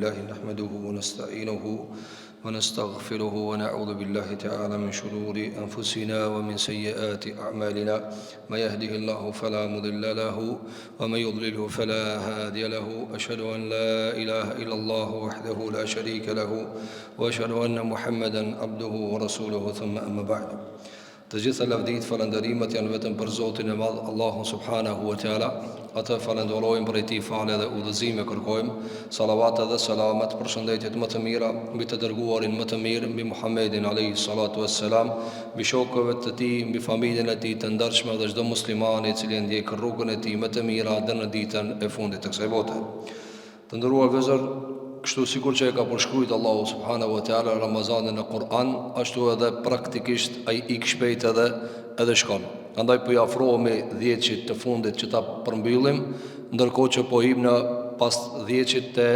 لله نحمده ونستعينه ونستغفره ونعوذ بالله تعالى من شرور أنفسنا ومن سيئات أعمالنا ما يهده الله فلا مضل له ومن يضلله فلا هادي له أشهد أن لا إله إلا الله وحده لا شريك له وأشهد أن محمدا عبده ورسوله ثم أما بعد. Të gjitha lavdit, falënderimet janë vetëm për Zotin e Madh, Allahun subhanahu wa taala. Atë falenderojmë për ti falë dhe udhëzime kërkojmë. Salavat dhe selamet, përshëndetjet më të mira mbi të dërguarin më të mirë, mbi Muhammedin alayhi salatu wassalam, mbi shokëve të tij, mbi familjen e tij të ndershme dhe çdo muslimani i cili ndjek rrugën e tij më të mirë deri në ditën e fundit të kësaj bote. Të nderuar vëllezër, kështu sikur që e ka përshkruajtur Allahu subhanahu wa taala Ramazanin në Kur'an, ashtu edhe praktikisht ai ik shpejt edhe shkon. Andaj po i afrohemi 10-qit të fundit që ta përmbyllim, ndërkohë që po him në pas 10-qit të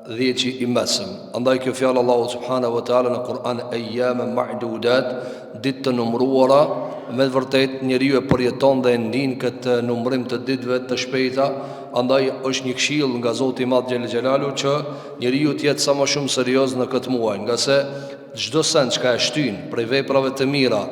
10-qi i mesëm. Andaj kjo fjalë Allahu subhanahu wa taala në Kur'an ayyaman ma'dudat, ditë të numëruara, me vërtet njeriu e përjeton dhe e ndin këtë numërim të ditëve të shpejta. Andaj është një këshill nga Zoti i Madh Xhelel Xhelalu që njeriu të jetë sa më shumë serioz në këtë muaj, nga se çdo send që e shtyn prej veprave të mira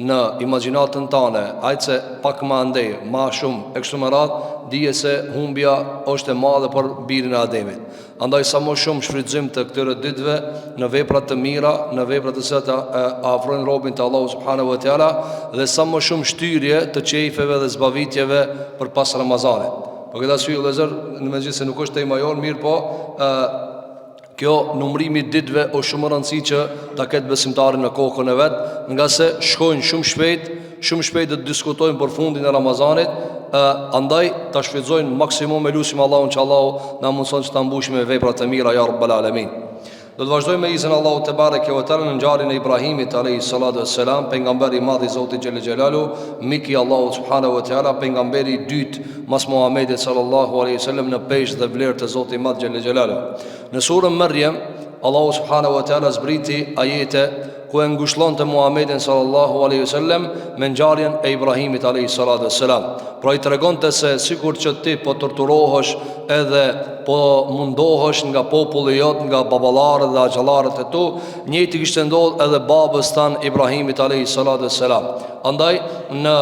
në imagjinatën tënde, ajse pak më andej, më shumë e kështu me radhë, dije se humbja është e madhe për birin e Ademit. Andaj sa më shumë shfrytëzim të këtyre ditëve në vepra të mira, në vepra të cilat afrojnë robën te Allahu subhanahu wa taala, dhe sa më shumë shtyrje të çejfeve dhe zbavitjeve përpas Ramazanit. Po këtë arsye vëllezër, në mënyrë se nuk është tema jon, mirë po kjo numërimi ditëve është shumë e rëndësishme që ta ketë besimtari në kokën e vet, nga se shkojnë shumë shpejt të diskutojnë për fundin e Ramazanit. Andaj ta shfrytëzojnë maksimum, e lutim Allahun që Allahu na mundson që ta mbushim me vepra të mira ya rabbal alamin. Do të vazhdojmë me izin Allahu te bareke ve teala në ngjarjen e Ibrahimit alayhi salatu wassalam, pejgamberi i madh i Zotit xhelel xhelalu, miki i Allahut subhanahu wa taala, pejgamberi i dytë mas Muhamedit sallallahu alaihi wasallam në peshë dhe vlerë të Zotit i madh xhelel xhelalu. Në surën Maryam, Allahu subhanahu wa taala zbriti ajete ku e ngushëllonte Muhamedit sallallahu alaihi wasallam me ngjarjen e Ibrahimit alayhi salatu wassalam. Pra i tregonte se sikur që ti po torturohesh edhe po mundohesh nga populli jot, nga baballarët dhe axhallarët e tu, njëjti kishte ndodhur edhe babës tan Ibrahimit alayhi salatu wassalam. Andaj në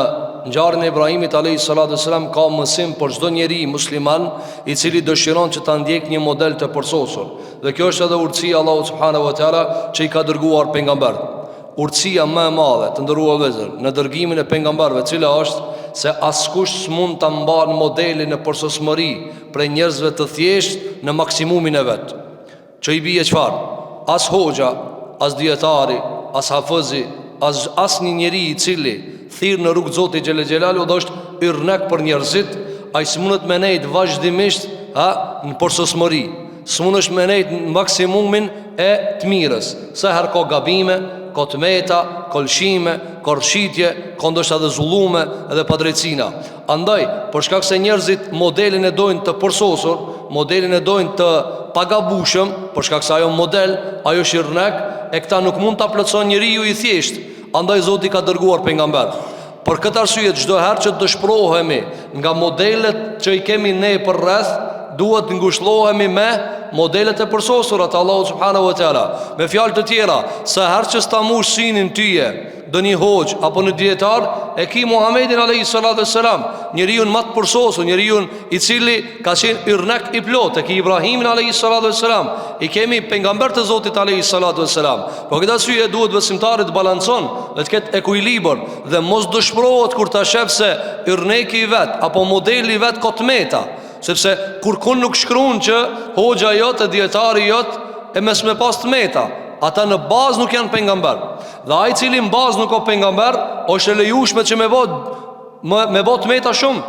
ngjarjen e Ibrahimit alayhi salatu wassalam ka mësim për çdo njeri musliman i cili dëshiron që ta ndjek një model të përsosur. Dhe kjo është edhe urtësia e Allahut subhanahu wa taala që i ka dërguar pejgamberët. Urtësia më e madhe të nderuar vëllezër në dërgimin e pejgamberëve, e cila është se askush s'mund ta mban modelin e përsosmëri për njerëzve të thjeshtë në maksimumin e vet. Që i bie çfarë? As hoxha, as dietari, as hafizi, as një njeri i cili thirr në rrugë Zotit xhelel xhelalu dhe është yrnek për njerëzit, ai s'mundet me nejt vazhdimisht në përsosmëri. S'mundesh me nejt në maksimumin e të mirës. Sa herë ka gabime, ka tmeta, kolshime, korshitje, ka ndoshta edhe zullume edhe padrejtësina. Andaj, për shkak se njerëzit modelin e dojnë të përsosur, modelin e dojnë të pagabushëm, për shkak se ajo model, ajo shirnek, e këta nuk mund ta plotson njeriu i thjesht. Andaj Zoti ka dërguar pejgamber. Për këtë arsye çdo herë që dëshpërohemi nga modelet që i kemi ne për rreth, duhet të ngushëllohemi me modelet e përsosura të Allahut subhanahu wa taala. Me fjalë të tjera, sa herë që sta mush sinin tyje do një hoxh apo një dietar, e ki Muhamedit alayhi salatu wassalam, njeriu më të përsosur, njeriu i cili ka qenë yrnek i plot, e ki Ibrahimin alayhi salatu wassalam, i kemi pejgamber të Zotit alayhi salatu wassalam. Po këtë arsye duhet besimtari të balancon, dhe të ketë ekuilibër dhe mos dëshpërohet kur ta shef se yrneki i vet apo modeli i vet ka tmeta. Sepse kur kun nuk shkruan që hoxha jot e dietari jot e mes me pas tmeta, ata në bazë nuk janë pejgamber. Dhe ai i cili në bazë nuk ka pejgamber, është e lejueshme që me bë tmeta shumë,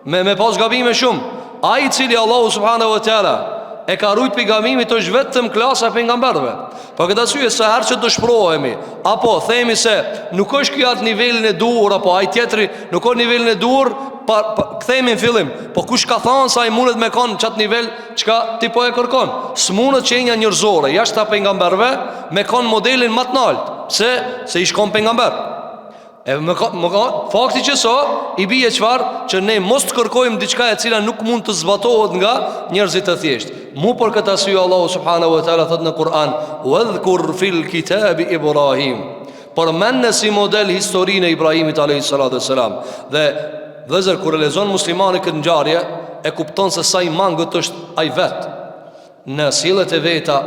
me pas gabime shumë. Ai i cili Allahu subhanahu wa taala e ka rujt pejgamberit është vetëm klasa e pejgamberëve. Për këtë arsye sa herë që dëshpërohemi apo themi se nuk është ky atë nivelin e duhur apo ai tjetri nuk ka nivelin e duhur, kthehemi në fillim. Po kush ka thënë se ai mundet me kon çat nivel çka ti po e kërkon? S'mundet çënja njerëzore jashtë pejgamberëve me kon modelin më të lartë. Pse? Se i shkon pejgamber. Fakti që i bie çfarë? Që ne mos të kërkojmë diçka e cila nuk mund të zbatohet nga njerëzit të thjeshtë. Mu për këtë arsye Allahu subhanahu wa taala thot në Kur'an: "Wadhkur fil kitabi Ibrahim." Përmend në si model historinë e Ibrahimit alayhis salatu wassalam. Dhe vëllezër, kur e lexon muslimani këtë ngjarje, e kupton se sa i mangët është ai vet në sjelljet e veta,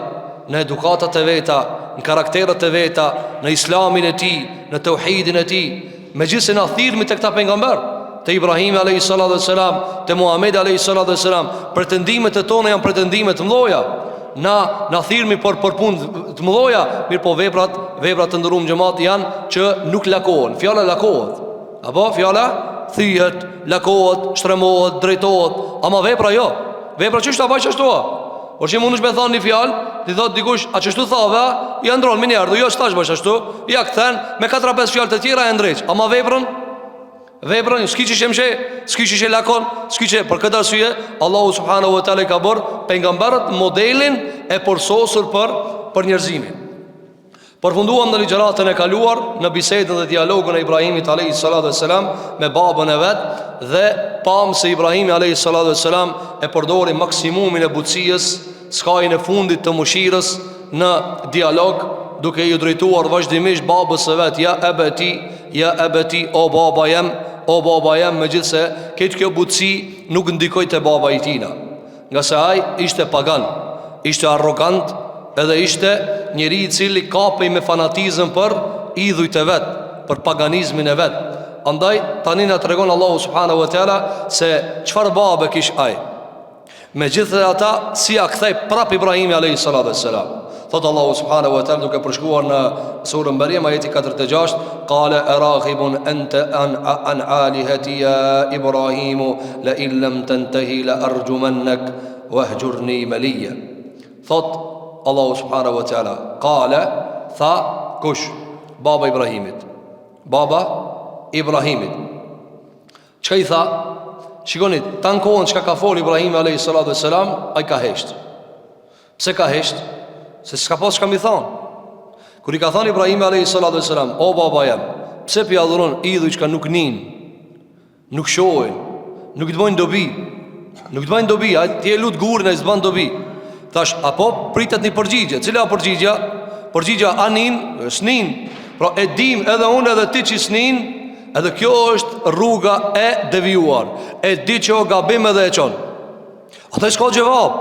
në edukatat e veta, në karakterat e veta, në islamin e tij, në tauhidin e tij. Megjithëse na thirrmi tek ta pejgamber, te Ibrahim alayhis salatu wassalam, te Muhamedi alayhis salatu wassalam, pretendimet e tona janë pretendime të mëdha. Na thirrmi për punë të mëdha, mirë po veprat të ndëruar xhamat janë që nuk lakohen. Fjala lakohet. Apo fjala thyet, lakohet, shtremohet, drejtohet, ama vepra jo. Vepra çështë apo çështë. Por që mundesh me thonë një fjalë, ti thot dikush, a çështu thave, ja ndron më njëherë, jo s'tash bash ashtu, ja kthen me 4-5 fjalë të tjera e ndreq. Ama veprën s'ki që lakon, s'ki që për këtë arsye Allahu subhanahu wa taala ka bërë pejgamberët modelin e përsosur për njerëzimin. Përfunduam në ligjëratën e kaluar në bisedën dhe dialogun e Ibrahimit alayhis salatu wassalam me babën e vet, dhe pam se Ibrahimi alayhis salatu wassalam e përdori maksimumin e butësisë, skajin e fundit të mëshirës në dialog, duke i drejtuar vazhdimisht babës së vet: ja abati, o baba jam, megjithse këtë kjo butësi nuk ndikoi te baba i tina, nga se ai ishte pagan, ishte arrogant, edhe ishte njeri i cili kapej me fanatizëm për idhujt e vet, për paganizmin e vet. Andaj tani na tregon Allahu subhanahu wa taala se çfarë babe kish ai. Megjithatë ata si a kthej prap Ibrahimi alayhis salatu wassalam. Thot Allahu subhanahu wa taala duke përshkruar në surën Maryam ajeti 46: "Qala araghibun anta an alihati ya Ibrahim la in lam tantahi la arjumannak wahjurni maliya." Thot Allahu subhanahu wa taala, qala, tha kush? Baba Ibrahimit. Çka i tha? Shikoni, tan kohën çka ka fol Ibrahimi alayhis salatu wassalam, ai ka hesht. Pse ka hesht? Se s'ka pas çka mi thon. Kur i ka thon Ibrahimi alayhis salatu wassalam: "O baba jam, pse pi adhuron idhuj që nuk nin, nuk shohin, nuk të bëjnë dobi, a ti e lut gurin ai s'ban dobi." Thash, apo pritet një përgjigje. Cila përgjigja? Përgjigja a nin? S'nin. Pra e dim edhe unë edhe ti që s'nin, edhe kjo është rruga e devijuar. E di që o gabim edhe e qon. Ata i s'ka gjevab.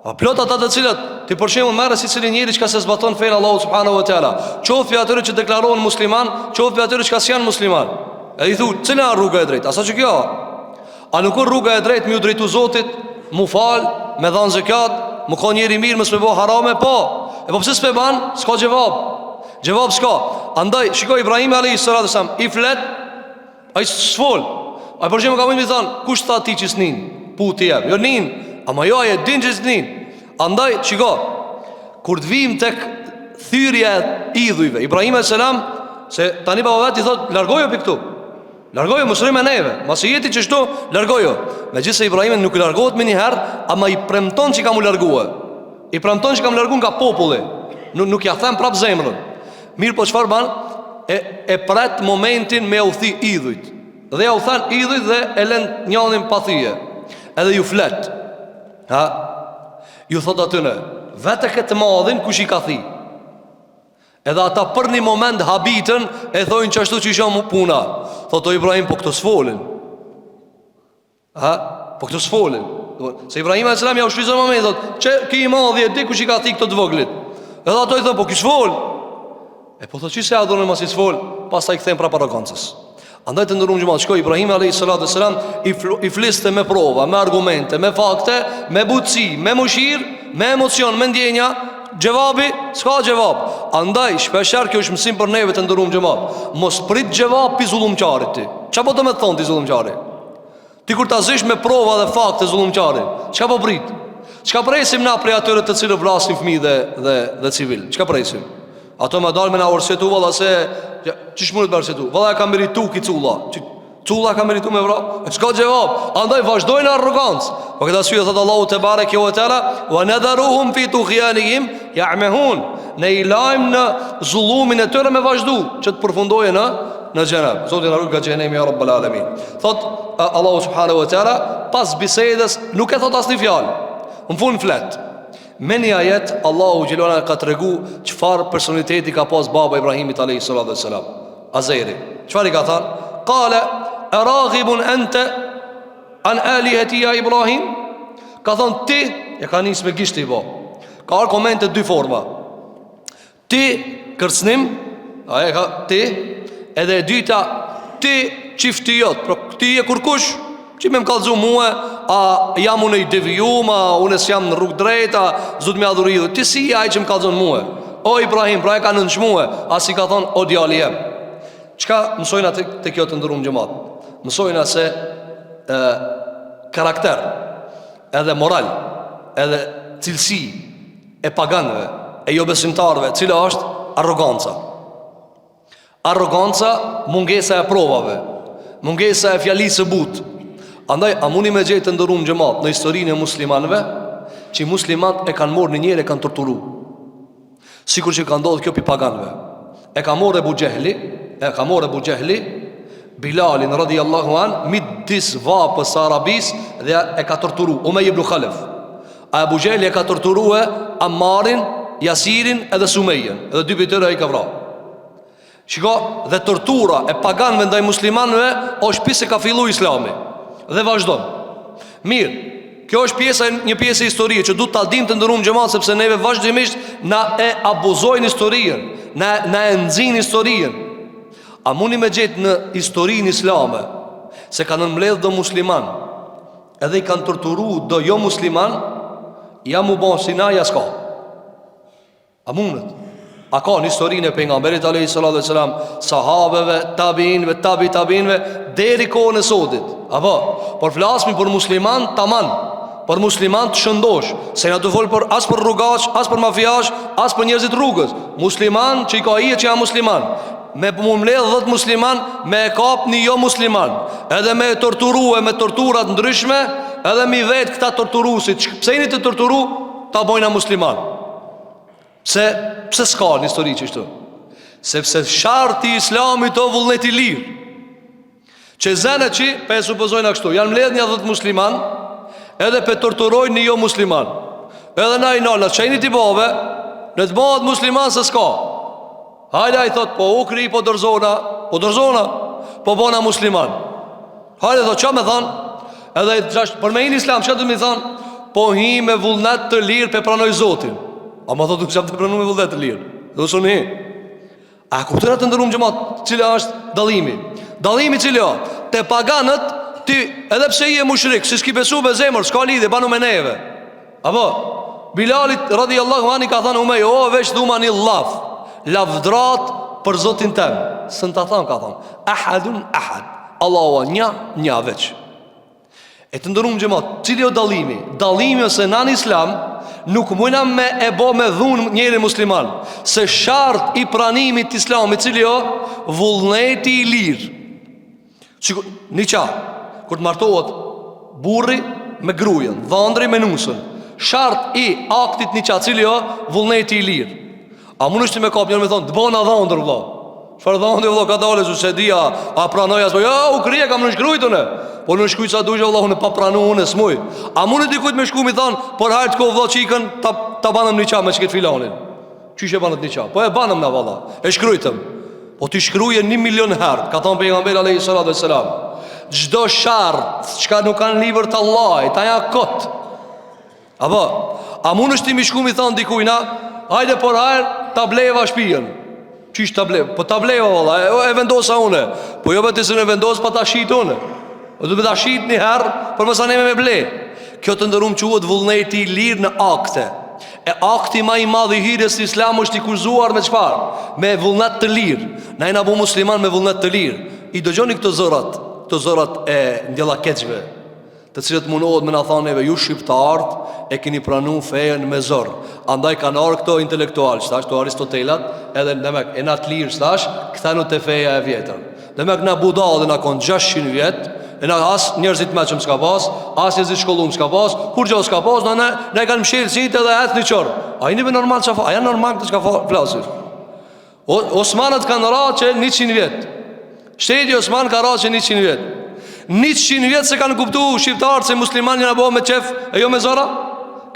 A plot ata të cilët ti për shembull merre si cili njeri që ka se zbaton fen Allahu subhanahu wa taala, qoftë atyre që deklarohen musliman, qoftë atyre që s'janë musliman. Edhe i thu, cila është rruga e drejtë? Asa që kjo? A nuk është rruga e drejtë me u drejtu Zotit, mu fal, me dhënë zakat, mu ka njeri mirë, mos me bë harame, po. E po pse s'pe ban? S'ka gjevab s'ka. Andaj shikoj Ibrahim alayhis salatu wasalam i flet, ai s'fol. Ai për shembull ka mund të thon, kush tha ti që s'nin? Puti jam. Jo nin, ama jo ai e din që s'nin. Andaj shiko, kur të vim tek thyrja e idhujve, Ibrahim alayhis salam, se tani baba vet i thot, largojo pi këtu. Largojo mos rri me neve, mos i jeti çështo, largojo. Megjithëse Ibrahim nuk largohet më një herë, ama i premton që ka mu largue. I premton që ka mu largu nga populli. Nuk ja them prap zemrën. Mirë po çfarë ban? E pret momentin me u thi idhujt. Dhe ja u than idhujt dhe e lën njërin pa thyje. Edhe ju flet. Ju thot atyne, vete këtë madhin kush i ka thi. Edhe ata për një moment habitën, e thojnë që ashtu që isha mu puna. Thot o Ibrahim, po këto s'folin. Po këto s'folin. Se Ibrahim a.s. ja u shfrizon moment, thot, që ki i madhi e di kush i ka thi këto të voglit. Edhe ato i thot, po kish fol. E po thot që se adhurën mas i s'fol, pas ta i këthejmë pra paragoncës. Andaj të ndërum gjumat, shkoj Ibrahim a.s. i fliste me prova, me argumente, me fakte, me butësi, me mushir, me emocion, me ndjenja. Gjevabi, s'ka gjevab. Andaj, shpesher kjo është mësim për neve të ndërum gjumat. Mos prit gjevab pi zullumqarit ti. Qa po të me të thonë ti zullumqarit? Ti kur ta zish me prova dhe fakte zullumqarit, qka po prit? Qka presim na prej atyre të cilë vlasin fmi dhe civil? Qka presim? Ato me dalë me na orsetu, valla se qish mundet me orsetu? Valla e ka meritu ki culla. Culla ka meritu me vra? Qka gjevab? Andaj vazhdojnë arrogancë. Po këta syje thëtë Allahu te barek jo e tëra, wa nadharuhum fi tughyanihim ya'mahun. Ne i lajmë në zullumin e tëre me vazhdu, që të përfundoje në xhenab. Zoti na ruaj nga xhenemi ya rabbal alamin. Thot Allahu subhanahu wa taala pas bisedës nuk e thot asnjë fjalë. Në fund flet. Me një ajet Allahu xhelala ka tregu çfarë personaliteti ka pas baba Ibrahimit alayhi salatu wassalam. Azeri. Çfarë ka thënë? Qala araghibun anta an alihati ya Ibrahim? Ka thënë ti, e ka nisë me gishti po. Ka argumente dy forma. Ti kërcënim, aje ka ti, edhe e dyta ti çifti jot, pra ti e kurkush që me më kalëzu muë, a jam unë i devijum, a unë s'jam në rrugë drejta, zut me adhuridhë, ti si aj që më kalëzun muë. O Ibrahim, pra e ka nënç muë, a si ka thonë, o djali jem. Qka mësojna të kjo të ndërum gjëmat? Mësojna se karakter, edhe moral, edhe cilësi e paganëve, e jo besimtarve, cila është arroganca. Arroganca, mungesa e provave, mungesa e fjalisë së butë. Andaj, a muni me gjejtë të ndërum gjëmat në historinë e muslimanve, që muslimat e kanë morë një njëre e kanë torturu. Sikur që ka ndodhë kjo pi paganve. E ka morë Ebu Gjehli, Bilalin radhiyallahu an, midis vapës Arabis dhe e ka torturu, Umej ibn Khalef. A Ebu Gjehli e ka torturu e Ammarin, Jasirin edhe Sumejjen, edhe dy bitëre e i ka vra. Shiko, dhe tortura e paganve ndaj muslimanve është pise ka fillu Islami. Dhe vazhdon. Mirë, kjo është një pjesë e historie që du të adim të ndërum gjëmat, sepse neve vazhdimisht na e abuzojnë historien, na e nëzin historien. A muni me gjetë në historinë islame se kanë nëmbledhë do musliman, edhe i kanë torturu do jo musliman, ja mu bon si na, ja s'ka. A mundet? A ka në historinë e pejgamberit alayhi salatu wassalam, sahabeve, tabiinve, tabiinve, deri kohën e sotit. Apo, por flasmi për musliman taman, për musliman të shëndosh, se na të fol për as për rrugaç, as për mafiash, as për njerëzit rrugës. Musliman që i ka hije që janë musliman, me mbledh 10 musliman, me e kap një jo musliman, edhe me e torturu e me torturat ndryshme, edhe mi vetë këta torturusit. Pse jeni të torturu, ta bojna musliman. Pse s'ka në histori që shtu? Sepse sharti islamit o vullneti lirë, që zene që pe e supozojnë a kështu, janë mledh një 10 musliman, edhe pe torturojnë një jo musliman, edhe na i nalët, që jeni t'i bove, në të bëhet musliman se s'ka. Hajde a i thot, po u kri, po dërzona, po bona musliman. Hajde thot, që me thanë? Edhe për me in islam, që të mi thanë? Po hi me vullnet të lirë pe pranoj Zotin. A ma thotë që të pranu me vullnet të lirë. Dhe së një a kuptëra të ndërum gjëmat, cilë është dalimi? Dalimi cilë o te paganët, ti edhe pse i e mushrik, si s'ki besu me zemër, s'ka lidhje, banu me neve. Apo, Bilalit radhiyallahu anhu ka thënë Umej, o veç dhuma një lavdrat për Zotin tem. Së në të thamë ka thënë, ahadun ahad, Allahu një veç. E të ndërum gjëmat, cilë o dalimi? Dalimi ose në islam nuk mujna me e bo me dhun njëri musliman, se shart i pranimit islamit cili o vullneti i lirë. Një qa, kur të martohet burri me grujen, dhëndri me nusën, shart i aktit një qa cili o vullneti i lirë. A mund është me kap njërë me thonë, të bona dhëndër vla. Shfarë dhëndër vla, ka dole su se dia, a pranoj aspo, ja, u krije kam në shkrujtune. Po në shkujt sa duqe vla, unë pa pranu unë e smuj. A mund e dikujt me shku mi thonë, por hajtë ko vla qikën, ta banëm një qa me që këtë filanin. Qysh e banët një qa? Po e banëm na valla, e shkrujtëm. Po ti shkruje 1 milion herë, ka thonë pejgamberi alayhi salatu wassalam. Çdo shart, çka nuk kanë libër të Allahit, ta ja kot. Apo, a mund është ti mi shku mi thonë dikujna, hajde por hajtë ta bleva shpijen. Qysh ta bleva? Po ta bleva valla, e vendosa une. Po jo vetë se ne vendos pa ta shit une. O du me ta shit një herë, për mësa neme me ble. Kjo të ndërum quhet vullneti i lirë në akte. E akti ma i madh i hires të islam është i kurzuar me qfar? Me vullnet të lirë. Na i na bu musliman me vullnet të lirë. I dëgjoni këto zërat e ndjella keqve, të cilët mundohet me na thaneve, ju shqiptarët e keni pranu fejen me zor. Andaj kanë arë këto intelektual, shtash, to Aristotelat, edhe demek, e na të lirë, shtash, këthenu të feja e vjetër. Demek, na budal dhe na konë 600 vjetë, e na as njerëzit me qëmë s'ka pas, as njerëzit shkollum s'ka pas, kur gjo s'ka pas, ne kanë mshirë citë edhe etë një qërë. A i një be normal që fa, a janë normal këtë që ka flasir. Osmanët kanë ra që 100 vjetë. Shteti Osman ka ra që 100 vjetë. 100 vjetë se kanë kuptu shqiptarët se musliman njëna bo me qef e jo me zora.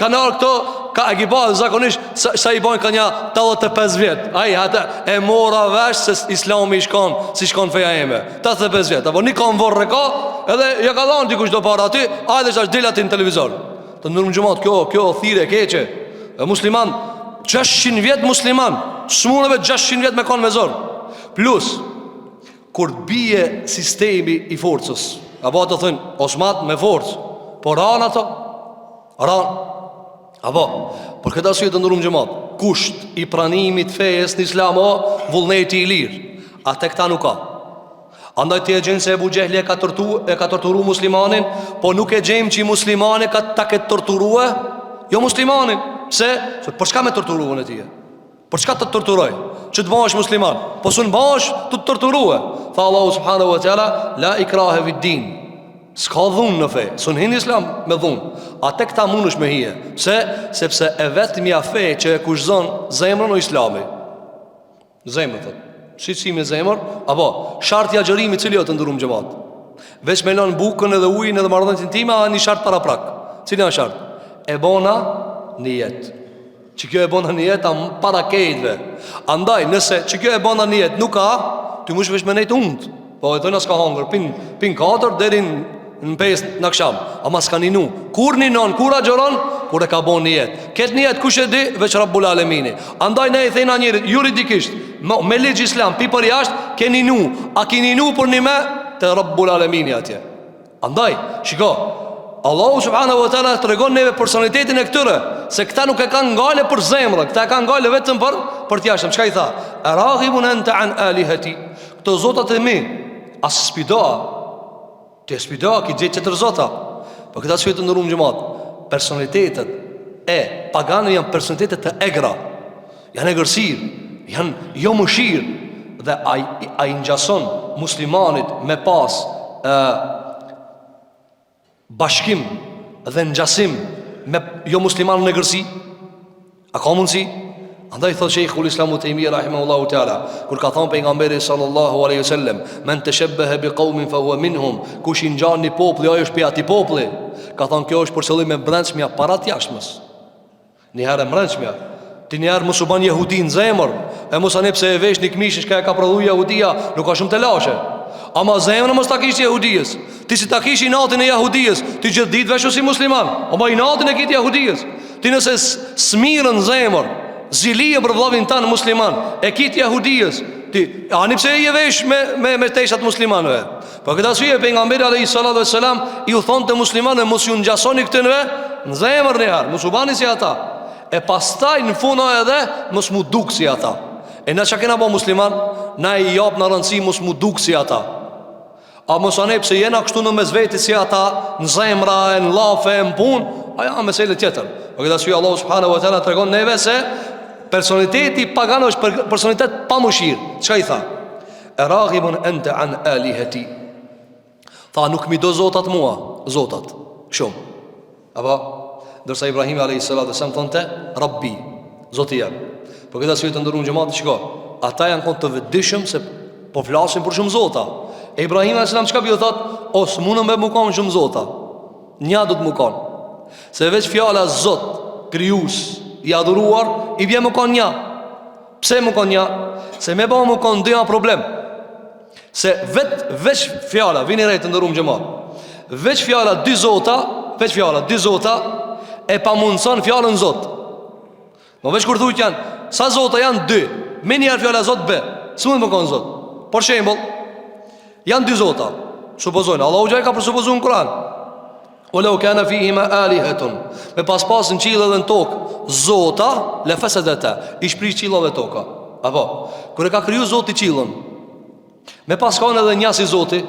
kanë ardhur këto, ka ekipa zakonisht sa I bën ka një 85 vjet. Ai ata e mora vesh se Islami I shkon, si shkon feja ime. 85 vjet. Apo nikon vorre ka, edhe ja ka dhënë dikush do para aty, hajde tash del aty në televizor. Të ndërmë xhamat, kjo thirrje keqe. E musliman 600 vjet musliman, smuneve 600 vjet me kon me zor. Plus kur bie sistemi I forcës, apo ato thon Osmat me forcë, por ran ato, ran. Apo, për këtë arsye të ndërumë xhamat, kusht I pranimit fejes në Islam o vullneti I lirë. A tek ta nuk ka. Andaj ti e gjenë se Ebu Gjehli e ka torturu muslimanin, po nuk e gjemë që I muslimani ta ketë torturue, jo muslimanin. Se për çka me torturuën e tije? Për çka të torturoj? Që të bash musliman? Po sun bash të torturue. Tha Allahu subhanahu wa taala, la ikrahe fid din. S'ka dhunë në fe, sun hin Islam me dhunë. A tek ta mundesh me hije. Sepse e vetmja fe që e kushzon zemrën o Islami. Zemrën thot. Si me zemër, apo sharti I agjërimit cili o të ndërum xhamat. Veç me lën bukën edhe ujin edhe marrëdhënien time a një shart para prak. Cili është shart? E bona nijet. Që kjo e bona nijet para kejtve. Andaj nëse që kjo e bona nijet nuk ka, ty mush vesh me nejt und. Po e thona s'ka hangër, pin 4 deri në 5 në akşam. Ama s'ka ninu. Kur ninon, kur agjeron, kur e ka bon nijet. Këtë nijet kush e di, veç Rabbul Alemini. Andaj ne I thejna njerit, juridikisht, me ligj Islam, pi për jashtë, ke ninu. A ki ninu për një me, të Rabbul Alemini atje. Andaj, shiko, Allahu subhanahu wa taala tregon neve personalitetin e këtyre, se këta nuk e kanë ngale për zemrën, këta e kanë ngale vetëm për t'jashtëm. Çka I tha? Araghibun anta an alihati. Këto zotat e mi, as spidoa. Ti spidoa ki gjithë çetër zota. Po këta çuhet të ndërum xhamat. Personalitetet e paganëve janë personalitete të egra. Janë egërsir, janë jo mëshirë. Dhe ai ngjason muslimanit me pas bashkim dhe ngjasim me jo musliman në egërsi. A ka mundsi? Andaj thot Sheikhul Islam Taymiyya rahimahullahu taala, kur ka thënë pejgamberi sallallahu alaihi wasallam, men tashabbaha biqaumin fa huwa minhum, kush I ngjan një popull, ajo është prej atij populli. Ka thënë kjo është për qëllim e brendshmja para të jashtmes. Një herë brendshmja. Ti një herë mos u bën jehudi në zemër, e mos ani pse e vesh një këmishë që ka prodhuar jehudia, nuk ka shumë të lashe. Ama zemrën mos ta kish jehudijës. Ti si ta kish inatin e jehudijës, ti gjithë ditë vesh si musliman, ama inatin e kit jehudijës. Ti nëse smirën zemër, zilije për vllavin tanë musliman, e kit jehudijës, ti ani pse je vesh me teshat muslimanëve. Po këtë arsye pejgamberi alayhi salatu vesselam I u thonte muslimanëve mos ju ngjasoni këtynve në zemër një herë, mos u bani si ata. E pastaj në fund edhe mos mu duk si ata. E na çka kena bë musliman, na I jap në rëndësi mos mu duk si ata. A mos anë pse jena kështu në mes vetes si ata, në zemra, në llafe, në punë, ajo mesele tjetër. Po këtë arsye Allah subhanahu wa taala tregon neve se personaliteti pagan është personalitet pa mëshirë. Çka I tha? Araghibun anta an alihati. Tha nuk mi do zotat mua, zotat shumë. Apo ndërsa Ibrahim alayhis salam thonte Rabbi, Zoti jam. Po këtë arsye të ndëruam xhamat, shiko, ata janë kon të vetëdijshëm se po flasin për shumë zota. E Ibrahim alayhis salam çka bio thot? O s'munëm me më kon shumë zota. Nja do të më kon. Se veç fjala Zot, krijues, I adhuruar, I vjen më kon nja. Pse më kon nja? Se me bëmë më kon dyja problem. Se veç fjala, vini rejtë ndërum xhamat. Veç fjala dy zota e pa mundëson fjalën Zot. Më veç kur thujt janë, sa zota janë dy, me njerë fjala Zot be, së mund më kon Zot. Por shembull, janë dy zota, supozojnë, Allahu gjaj ka përsupozu në Kur'an. Walau kana fihima alihatun, me pas në qiell dhe në tokë zota, la fasadata, I shprish qiellave dhe toka. Apo, kur e ka kriju Zoti qiellin, me pas kanë edhe një si Zoti,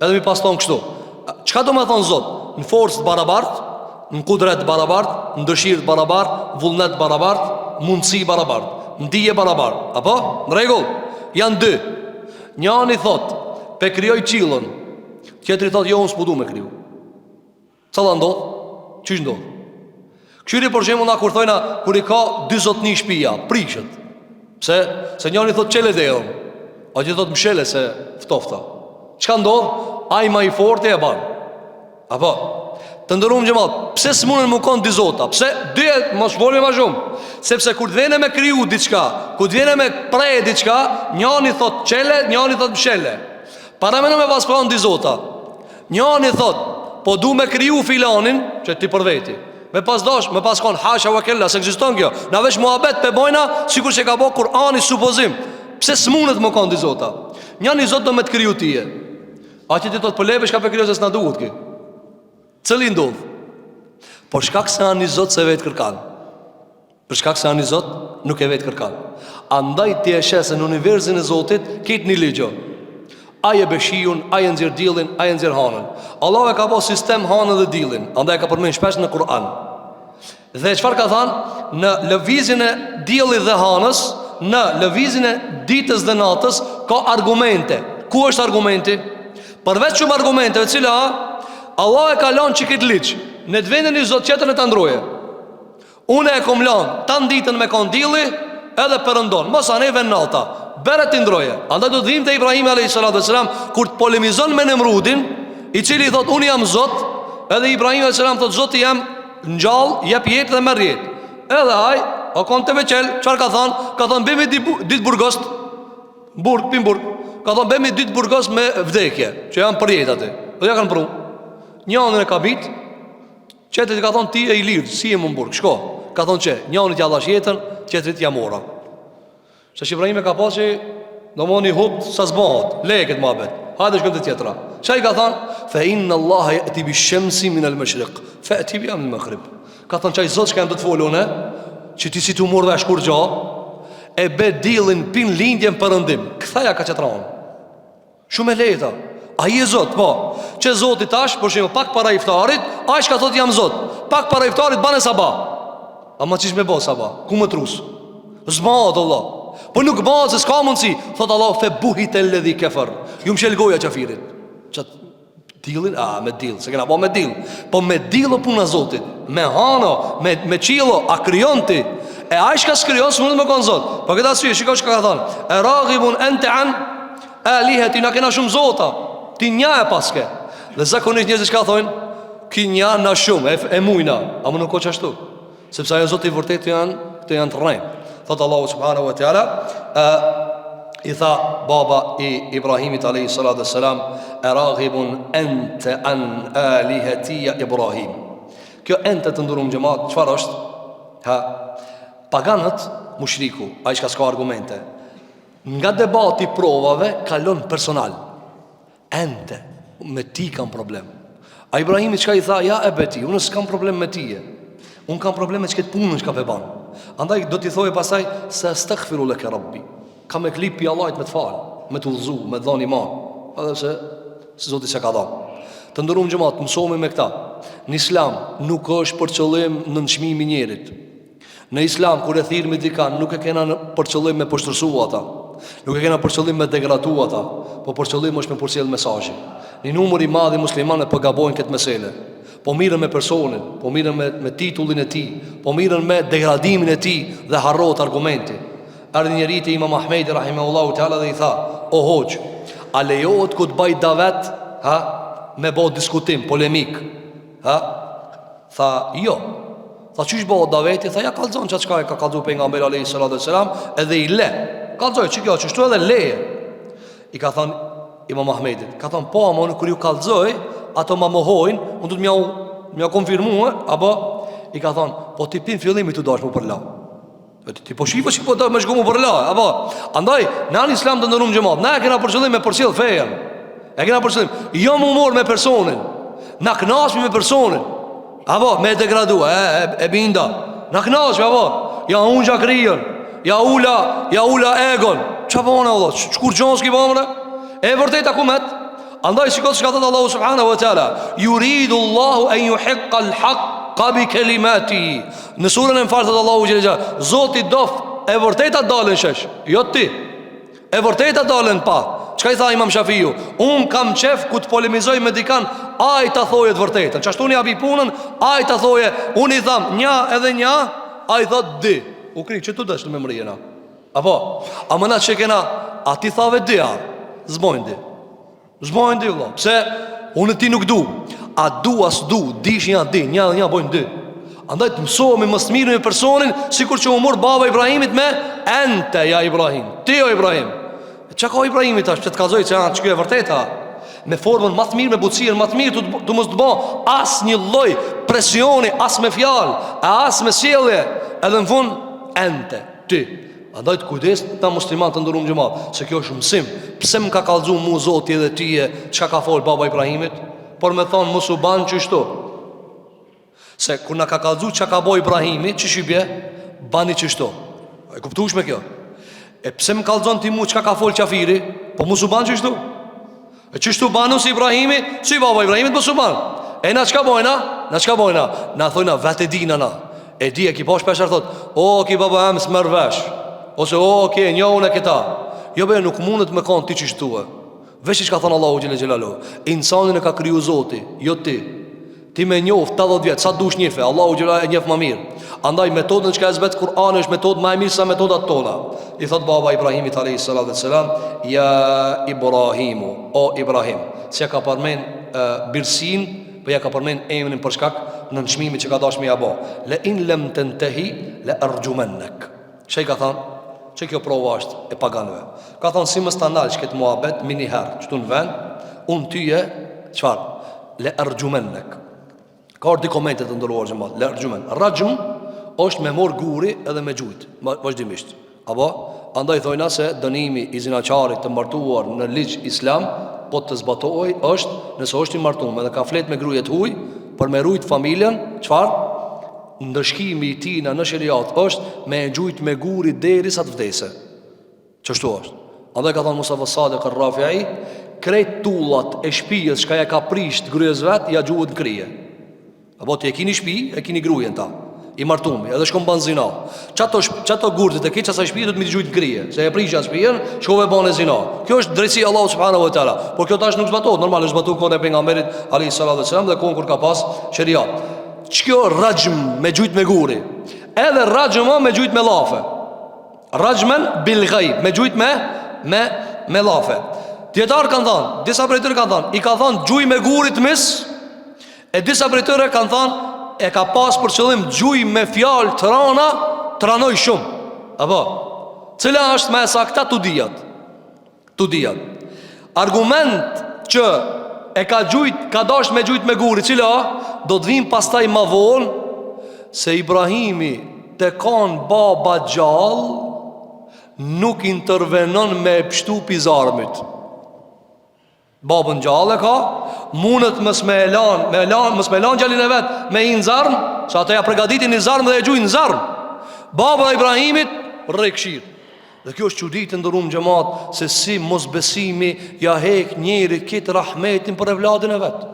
edhe mi pas ton kështu. Çka do të thonë Zot? Në forcë të barabartë, në kudret të barabartë, në dëshirë të barabartë, vullnet të barabartë, mundësi barabartë, ndije barabartë. Apo, në rregull, janë dy. Njëri thot, pe krijoj qiellin, tjetri thot, jo unë s'po du me kriju. Calla ndodh? Çish ndodh? Këshiri për shembull na kur thojna kur I ka dy zotni shtëpia, prishet. Pse? Se njëri thot çele derën. A ti thot mshele se ftofta. Çka ndodh? Ai më I fortë e ban. Apo Të ndërum xhamat, pse s'munën më kon dy zota? Pse dyhet mos folën më shumë? Sepse kur të vjen me kriju diçka, kur të vjen me prej diçka, njëri thot çele, njëri thot mshele. Para më në me paskon dy zota. Njëri thot, po du me kriju filanin, që ti për veti. Me pas dash, me paskon hasha wa kella, se ekziston kjo. Na vesh muhabet pe bojna, sikur që ka bë Kur'ani supozim. Pse s'munët më kon dy zota? Njëri zot do me të kriju tije. A që ti thot po levesh ka pe kriju se s'na duhet kë. Cëli ndodh? Po shkak se anë një zot se vetë kërkan. Për shkak se anë një zot nuk e vetë kërkan. Andaj ti e shesë në universin e zotit kitë një ligjo. Aje beshijun, aje nxirr dillin, aje nxirr hanën. Allah e ka po sistem hanën dhe dillin. Andaj e ka përmend shpesh në Kur'an. Dhe çfarë ka thënë? Në lëvizjen e dillit dhe hanës, në lëvizjen e ditës dhe natës ka argumente. Ku është argumenti? Përveç shumë argumenteve, cila Allah e ka lanë që këtë liqë në të vendin një zotë qëtër në të ndroje. Une e kom lanë tanë ditën me kondili edhe përëndon. Mos aneve në nata bere të ndroje. Andaj do të dhim të Ibrahimi a.s. kur të polemizon me Nemrudin, i cili thot unë jam zotë, edhe Ibrahimi a.s. thot zotë jam në gjallë, jep jetë dhe merë jetë. Edhe aj, o kon të veqel, qërë ka thonë? Ka thonë bemi ditë burgost, burg, pim burg. Ka thonë bemi ditë burgost me vdekje, që janë për jetë aty. Dhe ja kanë pru. Njënën e ka bit, qetërit ka thonë ti e i lirë, si e më mburg, shko. Ka thonë që, njënët ja dhash jetën, qetërit ja mora. Se që Ibrahim e ka pas që, do më një hupë sa zbohat, leket më abet, hajde shkëm të tjetra. Që i ka thonë? Fe inë Allah e ti bi shemsi min el mëshrik, fe e ti bi amin më khrib. Ka thonë që i zotë që ka më të të folune, që ti si të umur dhe e shkur gja, e be dilin pin lindjen përëndim, këthaja ka qetraon. Shumë e leta. A i e zot, po. Që zoti tash, për shimë, pak para iftarit, a i shka thot jam zot. Pak para iftarit, bane sabah. A ma qish me bo sabah? Ku më trus? Zbat Allah. Po nuk bat se s'ka mundësi. Thot Allah, fe buhit e ledhi kefer. Ju më shelgoja qafirit. Qatë dilin, me dil, se kena po me dil. Po me dil o puna zotit. Me hano, me qilo, a kryon ti. E a i shka s'kryon, së mundet me konë zot. Po këta syje, shiko shka ka thonë. E raghibun ente an, e lihet, i na kena shumë zota. Ti nja e paske. Dhe zakonisht njëzë shka thonë, ki nja na shumë, e mujna. A më nuk ko qashtu. Sepse ajo zotë i vërtet të janë të rejnë. Thotë Allahu subhanahu wa ta'ala, i tha baba i Ibrahimit alayhi salatu wassalam, e raghibun ente an alihatia Ibrahim. Kjo ente të ndurum gjëmat, qëfar është? Paganët, mushriku, a i shka s'ka argumente. Nga debati provave, kalon personal. Ente, me ti kam problem. A Ibrahimi qka i tha, ja e beti, unë s'kam problem me tije, unë kam problem me që këtë punën që ka peban. Andaj do t'i thoi pasaj, se staghfiru leke rabbi, ka me klipi Allahit me t'falë, me t'ullzu, me t'dhani iman. Edhe se Zoti se ka dha. Të ndërum gjëmat, mësomi me këta. Në islam nuk është për qëllim në nëshmimi njerit. Në islam, kur e thirë me dikan, nuk e kena për qëllim me pështërsu ata, nuk e kena për qëllim me degratu ata, po për qëllim është me përcjell mesazhin. Një numër i madh i muslimanëve po gabojnë këtë mesele. Po mirën me personin, po mirën me titullin e tij, po mirën me degradimin e tij dhe harrohet argumenti. Ardhi njëri te Imam Ahmedi rahimahullahu taala dhe i tha: "O hoxh, a lejohet ku të baj davet, me bë diskutim, polemik?" Tha: "Jo." Tha: "Çish bëhet daveti?" Tha: "Ja kallzon çka e ka kallzu pejgamberi alayhi salatu wasalam, edhe i le." Kallzoj çka çështu edhe leje. I ka thënë Imam Ahmedit, ka thënë: "Po, ama kur ju kallzoj, ato ma mohojnë, unë do të m'ja konfirmue, apo?" I ka thënë: "Po ti pin fillimi tu dash më për la." Ti po shifësh po do më shkomu për la, apo? Andaj, në islam të ndërum xhamat, na e kena për qëllim me përcjell fejen. E kena për qëllim, jo më humor me personin. Na kënaqemi me personin. Apo me degradu, e binda. Na kënaqemi apo? Ja unja krijon. Ja ula egon. Çfarë bën Allah? Çkur gjonski bëmre? E vërteta kumet. Andaj shikoj çka thot Allahu subhanahu wa taala, yuridu Allahu an yuhiqqa al-haqqa bi kalimatihi. Në surën e mfarë thot Allahu xhelal, Zoti dof e vërteta dalën shesh, jo ti. E vërteta dalën pa. Çka i tha Imam Shafiu? Un kam qef ku të polemizoj me dikan, ai ta thojë të vërtetën. Çashtu unë japi punën, ai ta thojë, unë i tham një edhe një, ai thot di. U kri që tu dash në memoriena. Apo, a mëna që kena, a ti thave dia, zbojnë di. Zbojnë di, Allah. Pse, unë ti nuk du. a du as du, dish një di, një dhe një bojnë dy. Andaj të mësohemi më së miri me personin, sikur që u mor baba Ibrahimit me ente ja Ibrahim, ti o Ibrahim. Çka ka Ibrahimi tash, që të kallzoj se çka është e vërteta. Me formën më të mirë, me butësinë më të mirë, tu mos të bë asnjë lloj presioni, as me fjalë, as me sjellje, edhe në fund ente, ti. Andaj të kujdes ta musliman të ndërum xhamat, se kjo është mësim. Pse më ka kallzu mua Zoti edhe ti, çka ka fol baba Ibrahimit? Por me thon mos u ban çështo. Se kur na ka kallzu çka ka bëu Ibrahimi, çish i bie? Bani çështo. E kuptuash me kjo? E pse më kallzon ti mua çka ka fol Qafiri? Po mos u ban çështo. E çështo banu si Ibrahimi, si baba Ibrahimit mos u ban. E na çka bojna? Na çka bojna? Na thojna vetë dina na. E di e ki pa shpesh thot, "O ki baba am smër vesh." Ose o ki njohun e këta. Jo be nuk mundet me kon ti çish thua. Veç çka thon Allahu xhelel xhelalu. Insanin e ka kriju Zoti, jo ti. Ti me njoft 80 vjet, sa dush njefe, Allahu xhelal e njeh më mirë. Andaj metodën që ka zbet Kur'ani është metodë më e mirë sa metodat tona. I thot baba Ibrahimit alayhis salam, ja Ibrahimu, o Ibrahim. Se ka përmend birsin, po ja ka përmend emrin për shkak në çmimin që ka dashur me ja bë. La in lam tantahi la arjumannak. Çai ka thon, çe kjo prova është e paganëve. Ka thon si mos ta ndalsh këtë muhabet mini herë, këtu në vend, unë tyje çfarë? La arjumannak. Ka ordi komente të ndëruar xhamat. La arjuman. Rajm është me mor guri edhe me gjujt vazhdimisht. Apo andaj thojna se dënimi i zinaçarit të martuar në ligj islam po të zbatohej është nëse është i martuar dhe ka flet me gruaje të huaj për me rujt familjen, çfarë? Ndëshkimi i tij në shariat është me gjujt me guri derisa të vdesë. Çështu është. Andaj ka thënë Mustafa Sadiq al-Rafi'i, krejt tullat e shtëpisë që ja ka prisht gruajës vet, ja gjuhet në krije. Apo ti e keni shtëpi, e keni gruajen ta. I martumi, edhe shkon ban zina. Çato gurdit e kiç asaj shtëpi do të më dëgjojnë krije, se e prisha shtëpinë, shkove bën zina. Kjo është drejtësi Allahu subhanahu wa taala. Por kjo tash nuk zbatohet, normal është zbatuar kohën e pejgamberit alayhi salatu wasalam dhe kohën kur ka pas shariat. Ç'kjo rajm me gjujt me guri. Edhe rajma me gjujt me llafe. Rajman bil ghaib, me gjujt me llafe. Dietar kanë thënë, disa prej tyre kanë thënë, i ka thënë gjuj me guri të mis, e disa prej tyre kanë thënë e ka pas për qëllim gjuj me fjalë të rana, të ranoj shumë. Apo, cila është me sakta tu dijat. Argument që e ka gjujt, ka dash me gjujt me guri, cila do të vim pastaj ma vonë se Ibrahimi te kanë baba gjallë nuk intervenon me pështu pizarmit. Babën gjallë e ka, mundet mës me elan gjallin e vetë me i në zarmë, sa të ja pregaditin i zarmë dhe e gjuj në zarmë. Baba Ibrahimit rrekshir. Dhe kjo është çuditë ndërum xhamat, se si mos besimi ja hek njeri këtë rahmetin për evladin e vetë.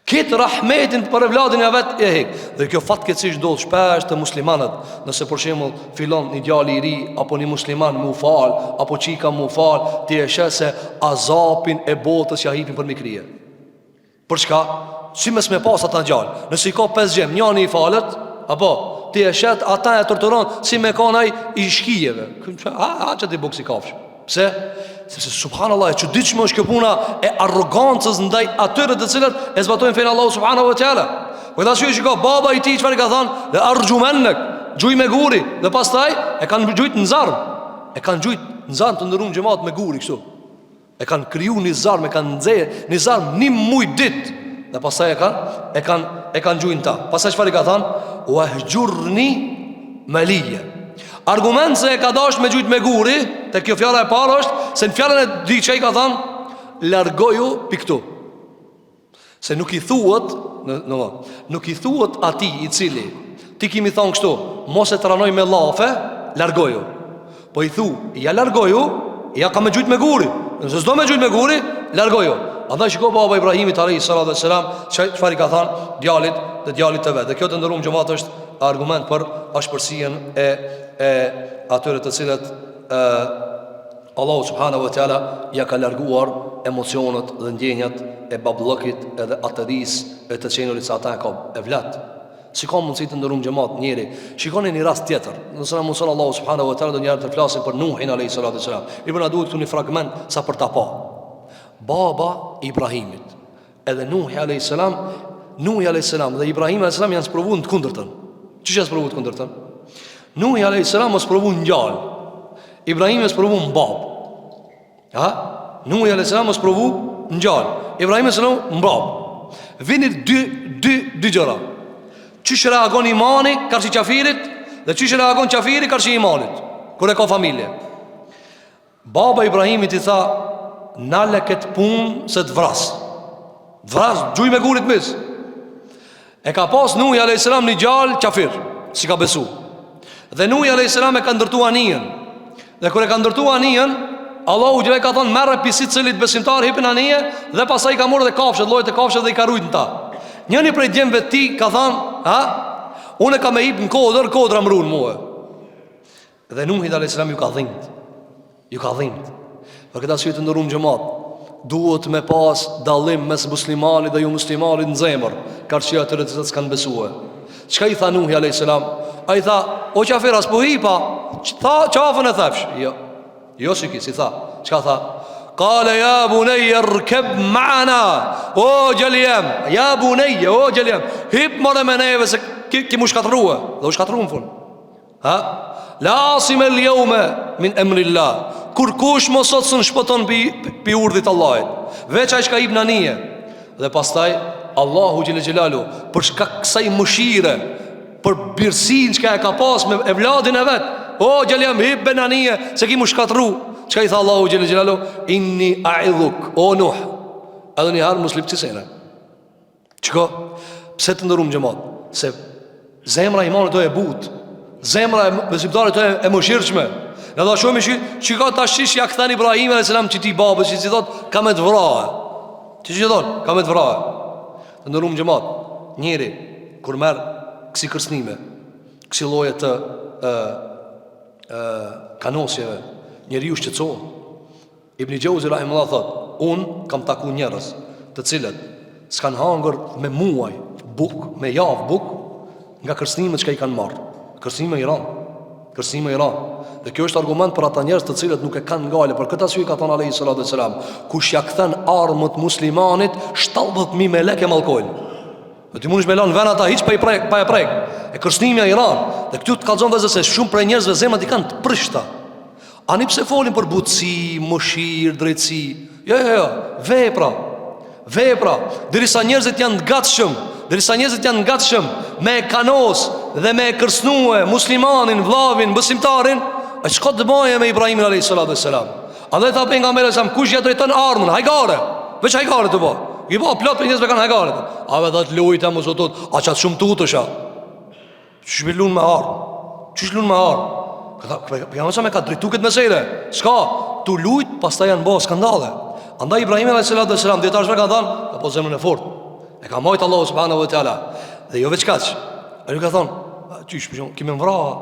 Këtë rahmetin për evladin e vetë e hek. Dhe kjo fatkeqësisht ndodh shpesh të muslimanët. Nëse për shembull fillon një djalë i ri apo një musliman më fal, apo çika më fal, ti e sheh se azapin e botës ja hipin për mikrije. Për çka? Si mes me pas ata gjallë. Nëse i ka 5 gjem, njëri i falet, apo ti e shet ata e torturon si me kanaj i shkijeve. Që ti buksi kafsh. Pse? Sepse subhanallah e çuditshme është kjo puna e arrogancës ndaj atyre të cilët e zbatojnë fenë Allahu subhanahu wa taala. Po dashur që ka baba i tij çfarë ka thënë? Dhe arjumanak, gjuj me guri, dhe pastaj e kanë gjujt në zarm. E kanë gjujt në zarm të ndërum xhamat me guri kështu. E kanë kriju një zarm, e kanë nxjerr një zarm një muj ditë. Dhe pastaj e kanë gjujnë ta. Pastaj çfarë ka thënë? Wahjurni maliya. Argument se e ka dash me gjujt me guri, te kjo fjala e parë është se në fjalën e di çai ka thënë largoju piktu. Se nuk i thuhet, nuk i thuhet atij i cili ti kimi thon kështu, mos e tranoj me llafe, largoju. Po i thu, ja largoju, ja ka me gjujt me guri. Nëse s'do me gjujt me guri, largoju. Andaj shiko baba Ibrahimit alayhi salatu wassalam, çfarë ka thënë djalit të vet. Dhe kjo të ndërum xhamat është argument për ashpërsien e atyre të cilët Allahu subhanahu wa taala ja ka larguar emocionet dhe ndjenjat e babllëkit edhe atëris e të qenurit sa ata ka evlat. Si ka mundësi të ndërum xhamat njëri? Shikoni një rast tjetër. Nëse na mundson Allahu subhanahu wa taala do njëherë të flasim për Nuhin alayhi salatu wassalam. I bëna duhet këtu një fragment sa për ta pa. Baba Ibrahimit Edhe Nuhi a.s. dhe Ibrahim a.s. janë sprovu në të kundërtën. Çish janë sprovu të kundërtën? Nuhi a.s. mos sprovu në gjallë, Ibrahim mos sprovu në bab. Ha? Nuhi a.s. mos sprovu në gjallë, Ibrahim a.s. në bab. Vini dy gjëra. Çish reagon imani karshi qafirit dhe çish reagon qafiri karshi imanit kur e ka familje. Baba Ibrahimit i tha, nale këtë punë se të vras. Gjuj me gurit mis. E ka pas Nuhi a.s. një gjallë qafir, si ka besu. Dhe Nuhi a.s. e ka ndërtu anijen. Dhe kër e ka ndërtu anijen, Allahu gjele ka thonë, merre pisit cëlit besimtar, hipin anije, dhe pasaj ka morë dhe kafshet, lojt e kafshet dhe i ka rujt në ta. Njëni prej djemve ti ka thonë, unë e ka me hip në kodra mrunë muhe. Dhe Nuhi a.s. ju ka dhimt. Për këta sy të ndërum gjëmat, duhet me pas dalim mes muslimani dhe ju muslimani në zemër, karqia të rëtësit s'kanë besue. Qka i tha Nuhi a.s? A i tha, o qafir as po hipa, qafën e thefsh. Jo si si tha. Qka tha? Kale ja buneje rkeb ma'na, o gjeljem, ja buneje, o gjeljem, hip mëre me neve se ki mu shkatruhe. Dhe u shkatruhe në fund. La asim e ljome min emrillah, kur kush mos sot së në shpëton pi urdhit Allahit, veç a i shka ib në nije. Dhe pastaj Allahu Gjelalu, për shka kësaj mëshire, për birsin që ka e ka pas me evladin e vet, o gjeljem hip be në nije, se ki mu shkatru. Qka i tha Allahu Gjelalu? Inni a'idhuk, o Nuh. Edhe njëherë muslip cisene. Qëko? Pse të ndërum gjëmat? Se zemra imanit të e but, zemra e besimtarit të e mëshirëshme. Në da shumë që ka ta shish ja këthen Ibrahim a.s. që ti babës që si thot ka me të vrahe. Që thot ka me të vrahe. Të ndërum gjëmat, njeri kur merë kësi kërsnime, kësi loje të kanosjeve, njeri ju shqetsohë. Ibn Gjauzi rahimullah thot, unë kam taku njerës të cilët s'kan hangër me muaj buk, me javë buk, nga kërsnime që ka i kanë marë. Kërsnime Iran. Dhe kjo është argument për ata njerëz të cilët nuk e kanë ngale. Për këtë arsye ka thënë alayhi salatu wassalam, kush ja kthen armët muslimanit, 70.000 melek e mallkojnë. Do ti mundesh me lënë vën ata hiç pa e prek. E kërsnimja Iran. Dhe këtu të kallzon vëzë se shumë prej njerëzve zemrat i kanë të prishta. Ani pse folin për butësi, mëshirë, drejtësi. Jo, vepra. Derisa njerëzit janë të gatshëm, me kanos dhe me kërsnue muslimanin, vllavin, besimtarin, e çka të bëje me Ibrahimin alayhis salam. Andaj tha pejgamberi sa kush ja drejton armën, hajgare. Veç hajgare të bë. I bë plot për njerëz që kanë hajgare. A vetë të lujta mos u tot, a çat shumë tutësha. Çish me lun me armë. Pejgamberi sa me ka drejtu këtë meselë. S'ka, tu lut, pastaj janë bë skandale. Andaj Ibrahim alayhis salam dietar ka thënë, apo zemrën e fortë. E ka mojt Allahu subhanahu wa taala. Dhe jo veç kaq. Ai ka thonë, çish për shkak kimë vrah,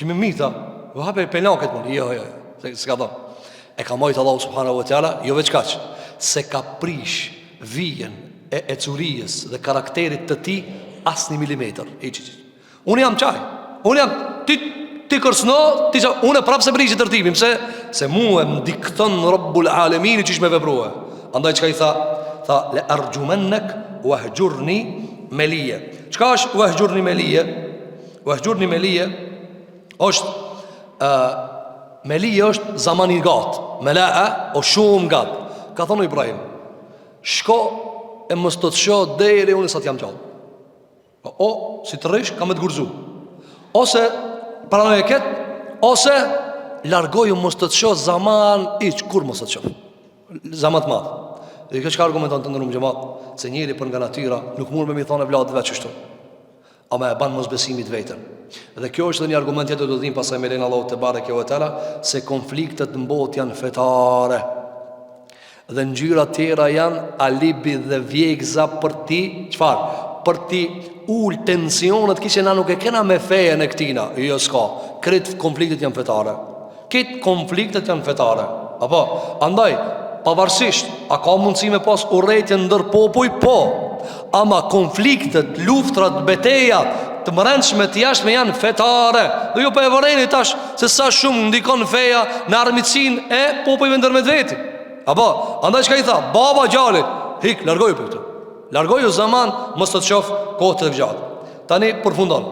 kimë mita, u hape pelaket më. Jo, s'ka thonë. E ka mojt Allahu subhanahu wa taala, jo veç kaq, se ka prish vijen e curijës dhe karakterit të tij asnjë milimetër. Unë jam çaj. Unë jam ti kërsno, ti unë prapë se prish tërtipin, pse? Se mua më dikton Rabbul Alamin çish me veprua. Andaj çka i tha le arjumannak wahjurni meliya. Çka është wahjurni meliya? Wahjurni meliya është meliya është zaman i gat. Melaa o shumë gat. Ka thonë Ibrahim, shko e mos të shoh deri unë sa të jam gjallë. O si të rrish ka me të gurzu. Ose pranoj e ket, ose largoju mos të shoh zaman hiç kur mos të shoh. Zaman të madh. Dhe kjo që ka argumenton të ndërum gjëmat, se njeri për nga natyra nuk mund me mi thonë e vladë veç qështu, ama e banë mos besimit vetën. Dhe kjo është dhe një argument jetë do dhim pasaj me lejnë Allahu të bare kjo e tëra, se konfliktet në botë janë fetare. Dhe në gjyra tjera janë alibi dhe vjekza për ti, qëfar? Për ti ullë tensionet kishe na nuk e kena me feje në këtina. Jo s'ka, kretë konfliktet janë fetare. Këtë konfliktet janë fetare. Apo, andaj, pavarësisht, a ka mundësi me pas urrejtje ndër popuj? Po. Ama konfliktet, luftrat, betejat të mërenshme të jashtme janë fetare. Dhe ju për e vërejni tash se sa shumë ndikon feja në armitsin e popujve ndër me dveti. Apo, andaj që ka i tha, baba gjallit, hik, largoju për këtë. Largoju zaman, mos të qof kohë të gjatë. Tani përfundon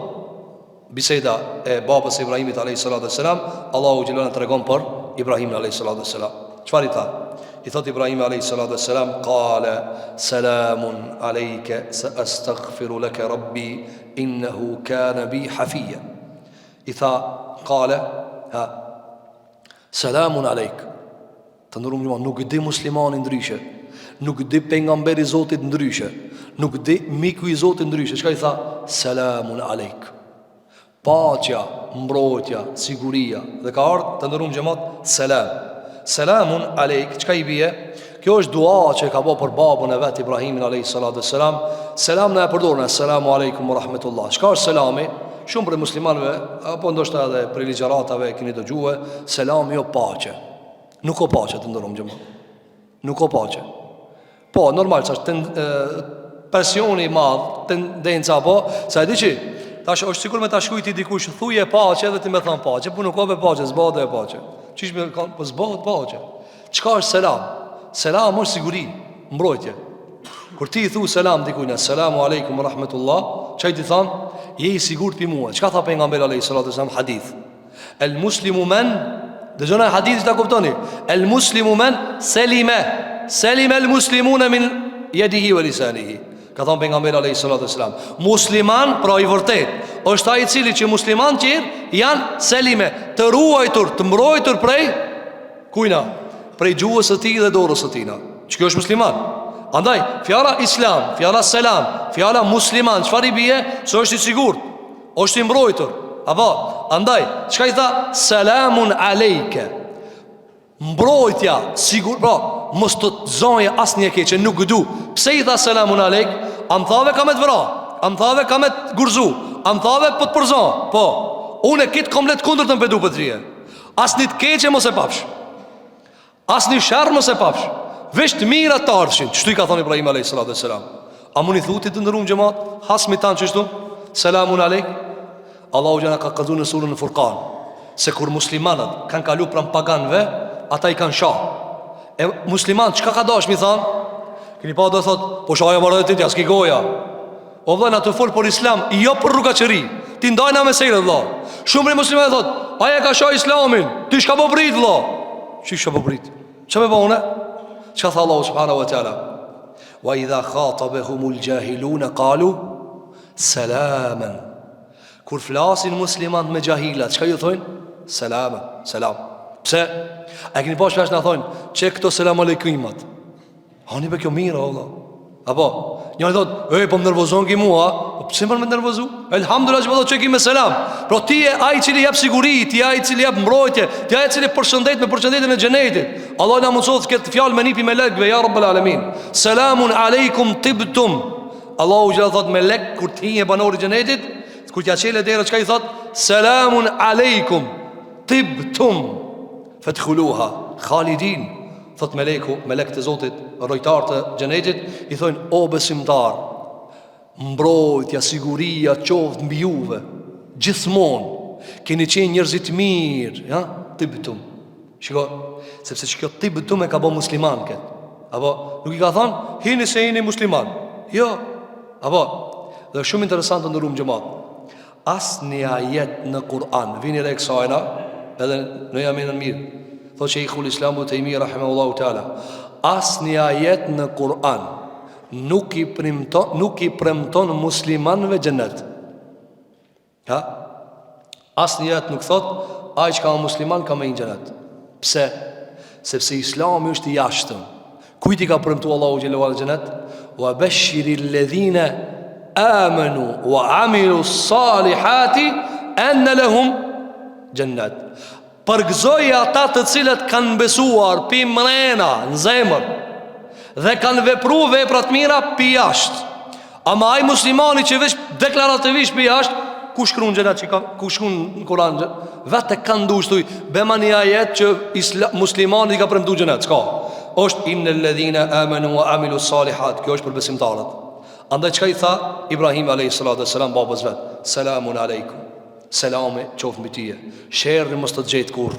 biseda e babës e Ibrahimit alayhis salam. Allahu xhelal të tregon për Ibrahimin alayhis salam. Çfarë i tha? I thot Ibrahim alayhis salam, qala salamun alayka saastaghfiru laka rabbi innahu kana bi hafiya. I tha qala salamun alayk. Të ndërum, nuk di muslimani ndryshe, nuk di pejgamberi i Zotit ndryshe, nuk di miku i Zotit ndryshe. Çka i tha? Salamun alayk. Paqja, mbrojtja, siguria. Dhe ka ardhur të ndërum xhamat selam. Salamun alayk. Çka i bie? Kjo është dua që ka bërë për babën e vet Ibrahimin alayhis salam. Selam na e përdorën, assalamu alaykum wa rahmatullah. Çka është selami? Shumë për muslimanëve, apo ndoshta edhe për ligjëratave keni dëgjuar, selami jo paqe. Nuk ka paqe të ndërum xhamat. Nuk ka paqe. Po, normal, ç'është presioni i madh, tendenca apo, sa e di që tash është sikur me ta shkruajti dikush, thuje paqe dhe ti më thon paqe, po nuk ka be paqe, zbadë e paqe. Çish më ka po zbadë paqe. Çka është selam? Selam është siguri, mbrojtje. Kur ti i thu selam dikujt, assalamu alaykum wa rahmatullah, çai ti thon, je i sigurt pi mua. Çka tha pejgamberi alayhis salam hadith? El muslimu man, dëgjoni hadithin ta kuptoni. El muslimu man selima el muslimuna min yadihi wa lisanihi. Ka thonë pejgamberi alayhis salam, musliman, pra i vërtet, është ai i cili që musliman që janë selime, të ruajtur, të mbrojtur prej kujna, prej gjuhës së tij dhe dorës së tij. Që kjo është musliman. Andaj, fjala islam, fjala selam, fjala musliman, çfarë i bie? Se është i sigurt, është i mbrojtur. Apo, andaj, çka i tha? Selamun alejke. Mbrojtja, sigur, pra, mos të zonje asnjë keqe, nuk du. Pse i tha selamun alejk? Am thave ka me të vra, am thave ka me të gurzu, am thave po të përzon. Po, unë e kitë komplet kundër të mpedu për të rije. Asnjë të keqe mos e papsh, asnjë sharr mos e papsh, veç të mira të ardhshin. Çtu i ka thonë Ibrahim alayhis salam. A muni thuti të ndërum xhamat, hasmi tan çështu? Selamun alejk. Allahu xhana ka qadhun në surën Furqan, se kur muslimanët kanë kalu pranë paganëve, ata i kanë shah. E musliman çka ka dash mi thon? Keni pa do thot, po shaja marrë ti as ki goja. O vëlla të fol për islam, jo për rrugaçeri. Ti ndajna me sejtë vëlla. Shumë muslimanë thot, aja ka shah islamin, ti shka po brit vëlla. Çi shka po brit? Çfarë po unë? Çka tha Allahu subhanahu wa taala? Wa idha khatabahumul jahilun qalu salaman. Kur flasin muslimanët me jahilat, çka ju thonë? Selam, selam. Pse? A keni pas flash na thonë, "Çe këto selam aleikimat." Hani be kjo mirë valla. Apo, njëri thot, po më nervozon ki mua." Pse më nervozu? Elhamdulillah që valla çeki me selam. Pro ti je ai i cili jep siguri, ti je ai i cili jep mbrojtje, ti je ai i cili përshëndet me përshëndetjen e xhenetit. Allah na mëson këtë fjalë me nipi me lekëve, ya rabbul alamin. Selamun aleikum tibtum. Allahu jalla thot me lek kur ti je banori i xhenetit, kur t'ja çelë dera çka i thot? Selamun aleikum tibtum. Fadkhuluha khalidin. Thot melek të Zotit, rojtar të xhenetit, i thonë, o besimtar, mbrojtja, siguria qoftë mbi juve gjithmonë. Keni qenë njerëzit mirë, ja? Tibtum. Shiko, sepse kjo tibtum e ka bë musliman kët. Apo nuk i ka thonë, hini se jeni musliman. Jo. Apo, dhe shumë interesant të ndërum xhamat. Asnjë ajet në Kur'an, vini re kësajna, edhe në jaminën mirë, thot Sheikhul Islam Ibn Taymiyyah rahimahullahu taala, asnjë ajet në Kur'an nuk i premton muslimanëve xhenet. Ha? Asnjë ajet nuk thot ai që ka musliman ka me në xhenet. Pse? Sepse Islami është i jashtëm. Kujt i ka premtuar Allahu xhelalu ala xhenet? Wa bashiril ladhina amanu wa amilu salihati anna lahum jannat. Përgëzoj ata të cilët kanë besuar pi mrena në zemër dhe kanë vepruar vepra të mira pi jashtë. Ama ai muslimani që veç deklarativisht pi jashtë, ku shkruan xhenat që ku shkruan në Kur'an, vetë kanë ndushtuj bemani ajet që muslimani ka premtuar xhenat. Çka? Është innal ladhina amanu wa amilu salihat. Kjo është për besimtarët. Andaj çka i tha Ibrahim alayhis salam babës vet? Selamun aleikum. Selame qoftë mbi tyje. Sherri mos të gjetë kur.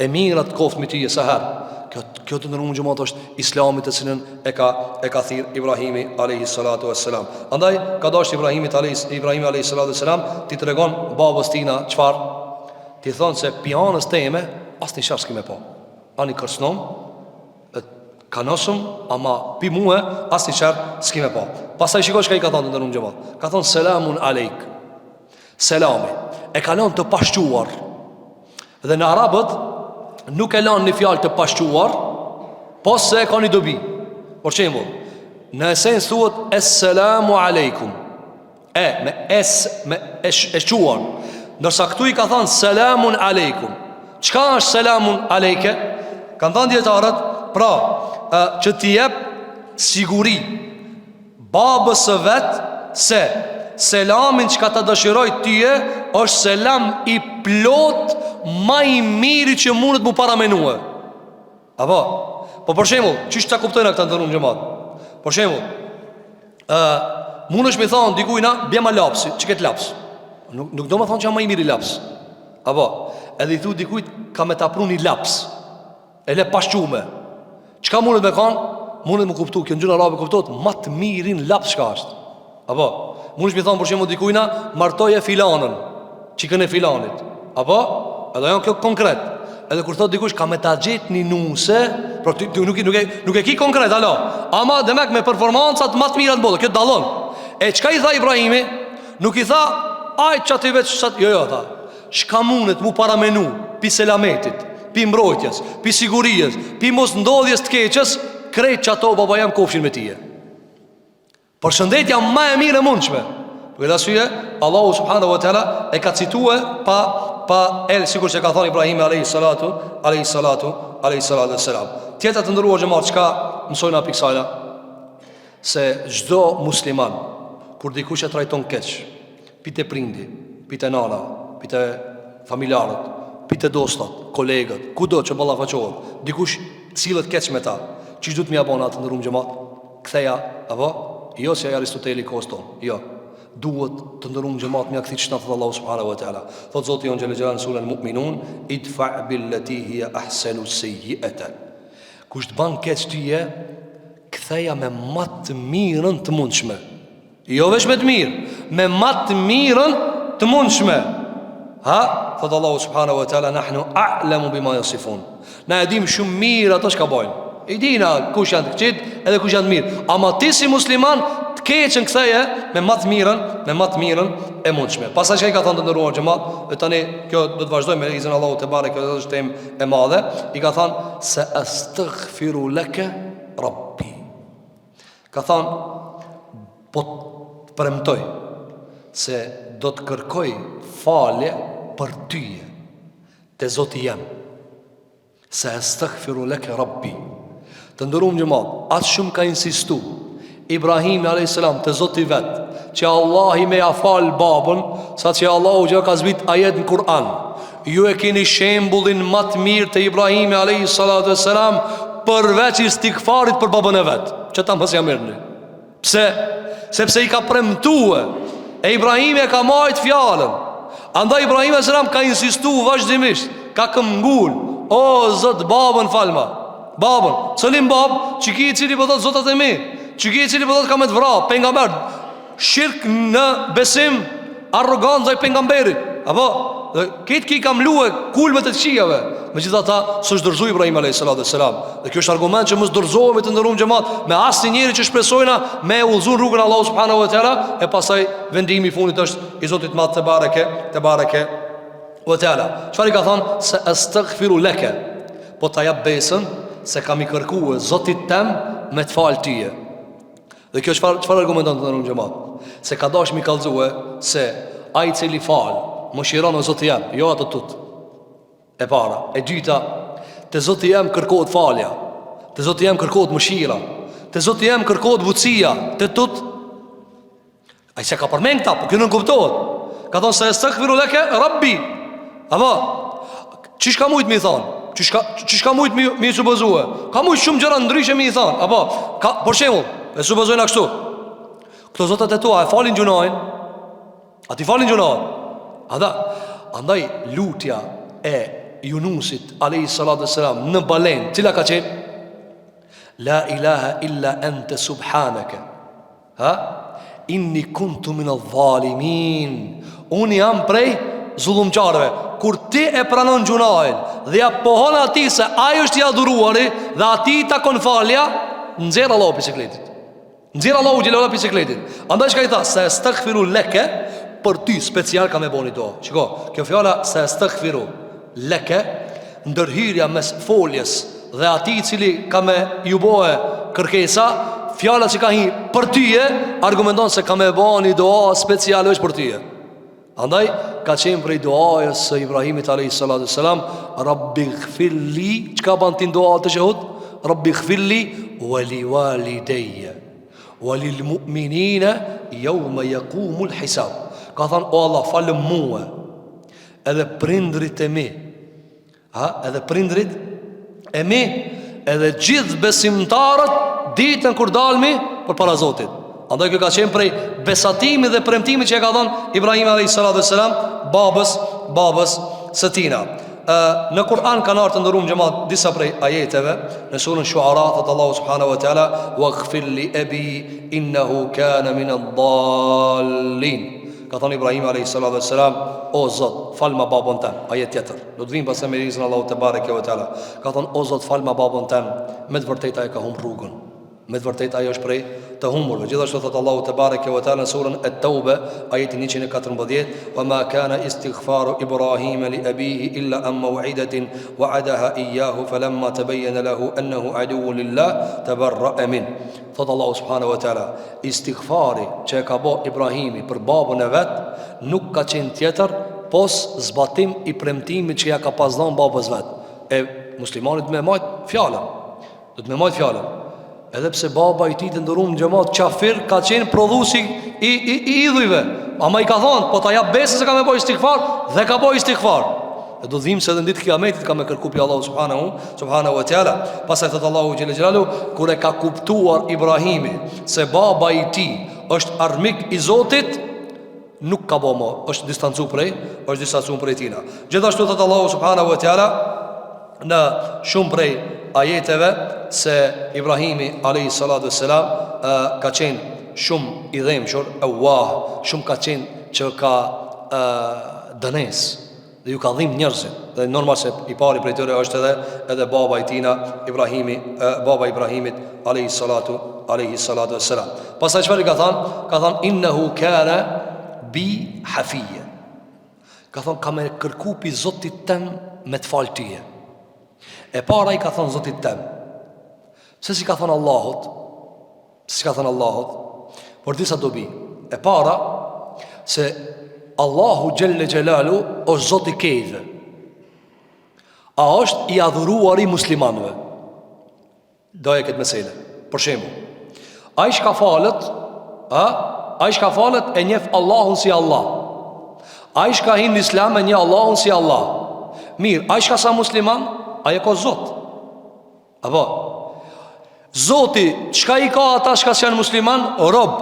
e mirat koftë me ty e seher. Kjo të ndërruar xhamat është Islami të cilën e ka thirr Ibrahimi alayhi salatu wassalam. Andaj ka dashur Ibrahimi alayhi salatu wassalam ti tregon babës tina çfarë? Ti thon se pianës teme asnjë çfarë s'kemë pa. Ani kërcënom, kanosum, ama pi mua asnjë çfarë s'kemë pa. Pastaj shikoj çka I ka thënë të ndërruar xhamat. Ka thënë selamun alejk. Selami e kalon të pashquar. Dhe në arabët nuk e lanë një fjalë të pashquar, po se e ka një dobi. Por shembull, në esencë thuhet Esselamu alejkum. Me e quar. Ndërsa këtu I ka thënë selamun alejkum. Çka është selamun alejke? Kanë thënë dietarët, pra, që t'i jep siguri babës së vet se selamin që ka të dëshiroj tyje është selam I plot ma I miri që mundet mu paramenue. Apo? Po për shembull, çish ta kuptojnë këta ndërruar xhamat? Për shembull, mundesh me thonë dikujna bje ma lapsi, që ketë laps. Nuk do më thonë që jam ma I miri laps. Apo? Edhe I thu dikujt ka me ta pru një laps. E le pashqume. Çka mundet me kanë? Mundet me kuptu, kjo në gjënë arabe kuptot, ma të mirin laps çka është. Apo? Mundesh me thonë për shembull dikujna martoje filanën, çikën e filanit. Apo? Edhe janë kjo konkret. Edhe kur thot dikush ka me ta gjet një nuse, por ti nuk e ki konkret, alo. Ama demek me performancat më të mira të botë, kjo dallon. E çka I tha Ibrahimi? Nuk I tha aj çati veç çat, jo tha. Çka mundet mu paramenu pi selametit, pi mbrojtjes, pi sigurisë, pi mos ndodhjes të keqes, krejt çato baba jam kofshin me tije. Por shëndetja më e mirë e mundshme. Për këtë arsye Allahu subhanahu wa taala e ka cituar pa sikur që ka thënë Ibrahimi alayhi salatu wassalam. Tjetër të ndëruar xhamat, çka mësojnë api kësajna? Se çdo musliman kur dikush e trajton keq, pite prindi, pite nana, pite familjarët, pite dostat, kolegët, kudo që ballafaqohet, dikush cilët keq me ta, çish duhet më japon atë ndëruar xhamat? Ktheja, apo? Jo si Aristoteli koston, jo. Duhet të ndëruar xhamat me akthit çfarë thot Allahu subhanahu wa taala. Thot Zoti on xhelal xhelal sura al-mu'minun, idfa' billati hiya ahsanu sayyi'ata. Kush të ban keq tyje, ktheja me më të mirën të mundshme. Jo vetëm me të mirë, me më të mirën të mundshme. Thot Allahu subhanahu wa taala, nahnu a'lamu bima yasifun. Na e dim shumë mirë ato çka bojnë. I dina kush janë të këqit edhe kush janë të mirë. Ama ti si musliman të keqën ktheje me më të mirën e mundshme. Pastaj çka I ka thënë të ndëruar xhamat, dhe tani kjo do të vazhdojmë me izin Allahu te bareke, kjo është temë e madhe. I ka thënë se astaghfiru laka rabbi. Ka thënë po të premtoj se do të kërkoj falje për tyje te Zoti jam. Se astaghfiru laka rabbi. Të ndëruar xhamat, atë shumë ka insistu Ibrahimi a.s. të Zoti vetë që Allah I me ja falë babën, sa që Allahu që ka zbit ajet në Kur'an. Ju e keni shembullin më të mirë të Ibrahimi a.s. përveç istikfarit për babën e vetë, që ta mësja mirëni. Pse? Sepse I ka premtue e Ibrahimi e ka majt fjallën. Andaj Ibrahimi a.s. ka insistu vazhdimisht, ka këmgull, o Zot babën falma. Babën, cëllim babë, që ki I cili përdojtë zotat e mi, që ki I cili përdojtë ka me të vra, pengamber, shirk në besim, arrogant dhe pengamberit. Apo, dhe këtë ki kam luë kulmet e të qijave. Me gjitha ta, së shdërzu Ibrahim a.s. Dhe kjo është argument që mësë dërzohemi të ndërum gjemat me asni njeri që shpresojna me ullzun rrugën Allah subhanahu wa ta'ala. E pasaj vendimi funit është I Zotit madh te bareke wa ta'ala. Qëfar I ka thonë? Se astaghfiru leke, po ta jap besën se kam I kërkuar Zotit tem me të falë tyje. Dhe kjo çfarë argumenton të ndërum gjemat? Se ka dash mi kallëzue se ai cili falë më shiron o Zoti jam, jo ato tut. E para, e dyta, te Zoti jam kërkohet falja, te Zoti jam kërkohet mëshira, te Zoti jam kërkohet butësia, te tut. Ai se ka përmend këta, po kjo nuk kuptohet. Ka thonë se astaghfiru laka rabbi. Apo, çish ka mujt mi thon? Çish ka mujt mi supozue? Ka mujt shumë gjëra ndryshe mi thon. Apo, ka për shembull, e supozojnë ashtu. Këto zotat e tua e falin gjunojnë, a ti falin gjunojnë? Andaj lutja e Yunusit alayhi salatu wassalam në balen, cila ka qenë la ilaha illa anta subhanaka, ha, inni kuntu min adh-dhalimin. Unë jam prej zullumqarëve. Kur ti e pranon gjunajin dhe ja pohon ati se ajo është i adhuruari dhe ati ta kon falja, nxjerr Allahu bisikletit. Nxjerr Allahu xhelala bisikletit. Andaj çka i tha, se astaghfiru leke, për ty special ka me boni do. Shiko, kjo fjala se astaghfiru leke, ndërhyrja mes foljes dhe ati i cili ka me ju bohe kërkesa, fjala që ka hi për tyje, argumenton se ka me boni doa special është për tyje. Andaj ka qenë prej doajës së Ibrahimit alayhi salatu wassalam, Rabbi gfirli, çka ban tin doa të shehut? Rabbi gfirli wali walidayya walil mu'minina yawma yaqumul hisab. Ka thënë, o Allah, falë mua edhe prindrit e mi, ha, edhe prindrit e mi, edhe gjithë besimtarët ditën kur dalmi për para Zotit. Andaj kjo ka qenë prej besatimi dhe premtimi që e ka dhënë Ibrahim alayhis salam babës së tina. Në Kur'an kanë ardhur të ndërum xhamat disa prej ajeteve. Në surën Shu'ara thot Allahu subhanahu wa taala waghfir li abi innahu kana min ad-dallin. Ka thënë Ibrahim alayhis salam, o Zot, falma babën tëm. Ajet tjetër. Do të vim pas me rizën Allahu te bareke ve taala. Ka thënë, o Zot, falma babën tëm. Me të vërtetë ai ka humb rrugën. Me të vërtetë ajo është prej të humburve. Gjithashtu thot Allahu te bareke ve taala në surën At-Tauba ajeti 114, wa ma kana istighfaru Ibrahim li abihi illa an maw'idatin wa'adaha iyyahu falamma tabayyana lahu annahu aduwwun lillah tabarra'a min. Thot Allahu subhanahu wa taala, istighfari që ka bë Ibrahimi për babën e vet nuk ka qenë tjetër pos zbatim i premtimit që ja ka pas dhënë babës vet. E muslimanit me majt fjalën. Do të me majt fjalën. Edhe pse baba i tij të ndërum xhamat qafir ka qenë prodhuesi i idhujve. Ama i ka thonë, po ta jap besën se ka me bëj istighfar dhe ka bëj istighfar. E do të dhimbë se edhe në ditë kiametit ka me kërku pi Allahu subhanahu wa taala. Pastaj thot Allahu xhelal xhelalu, kur e ka kuptuar Ibrahimi se baba i tij është armik i Zotit, nuk ka bëmë, është distancu prej tina. Gjithashtu thot Allahu subhanahu wa taala në shumë prej ajeteve se Ibrahimi alayhi salatu wassalam ka qenë shumë i dhemshur, shumë ka qenë që ka dënes dhe ju ka dhim njerëzit. Dhe normal se i pari prej tyre është edhe baba i tina baba Ibrahimit alayhi salatu wassalam. Pastaj çfarë ka thënë? Ka thënë innahu kana bi hafiya. Ka thënë ka me kërku pi Zotit tem me të falë tyje. E para i ka thënë Zotit tem. Se si ka thënë Allahot, por disa dobi. E para, se Allahu Gjelle Gjelalu është Zoti kejtëve. A është i adhuruar i muslimanëve. Doje këtë mesele. Për shembull, a i shka falet e njef Allahun si Allah. A i shka hin në Islam e një Allahun si Allah. Mirë, a i shka sa musliman, a i ka Zot. Apo Zoti, qka i ka ata shka si janë musliman? Rob.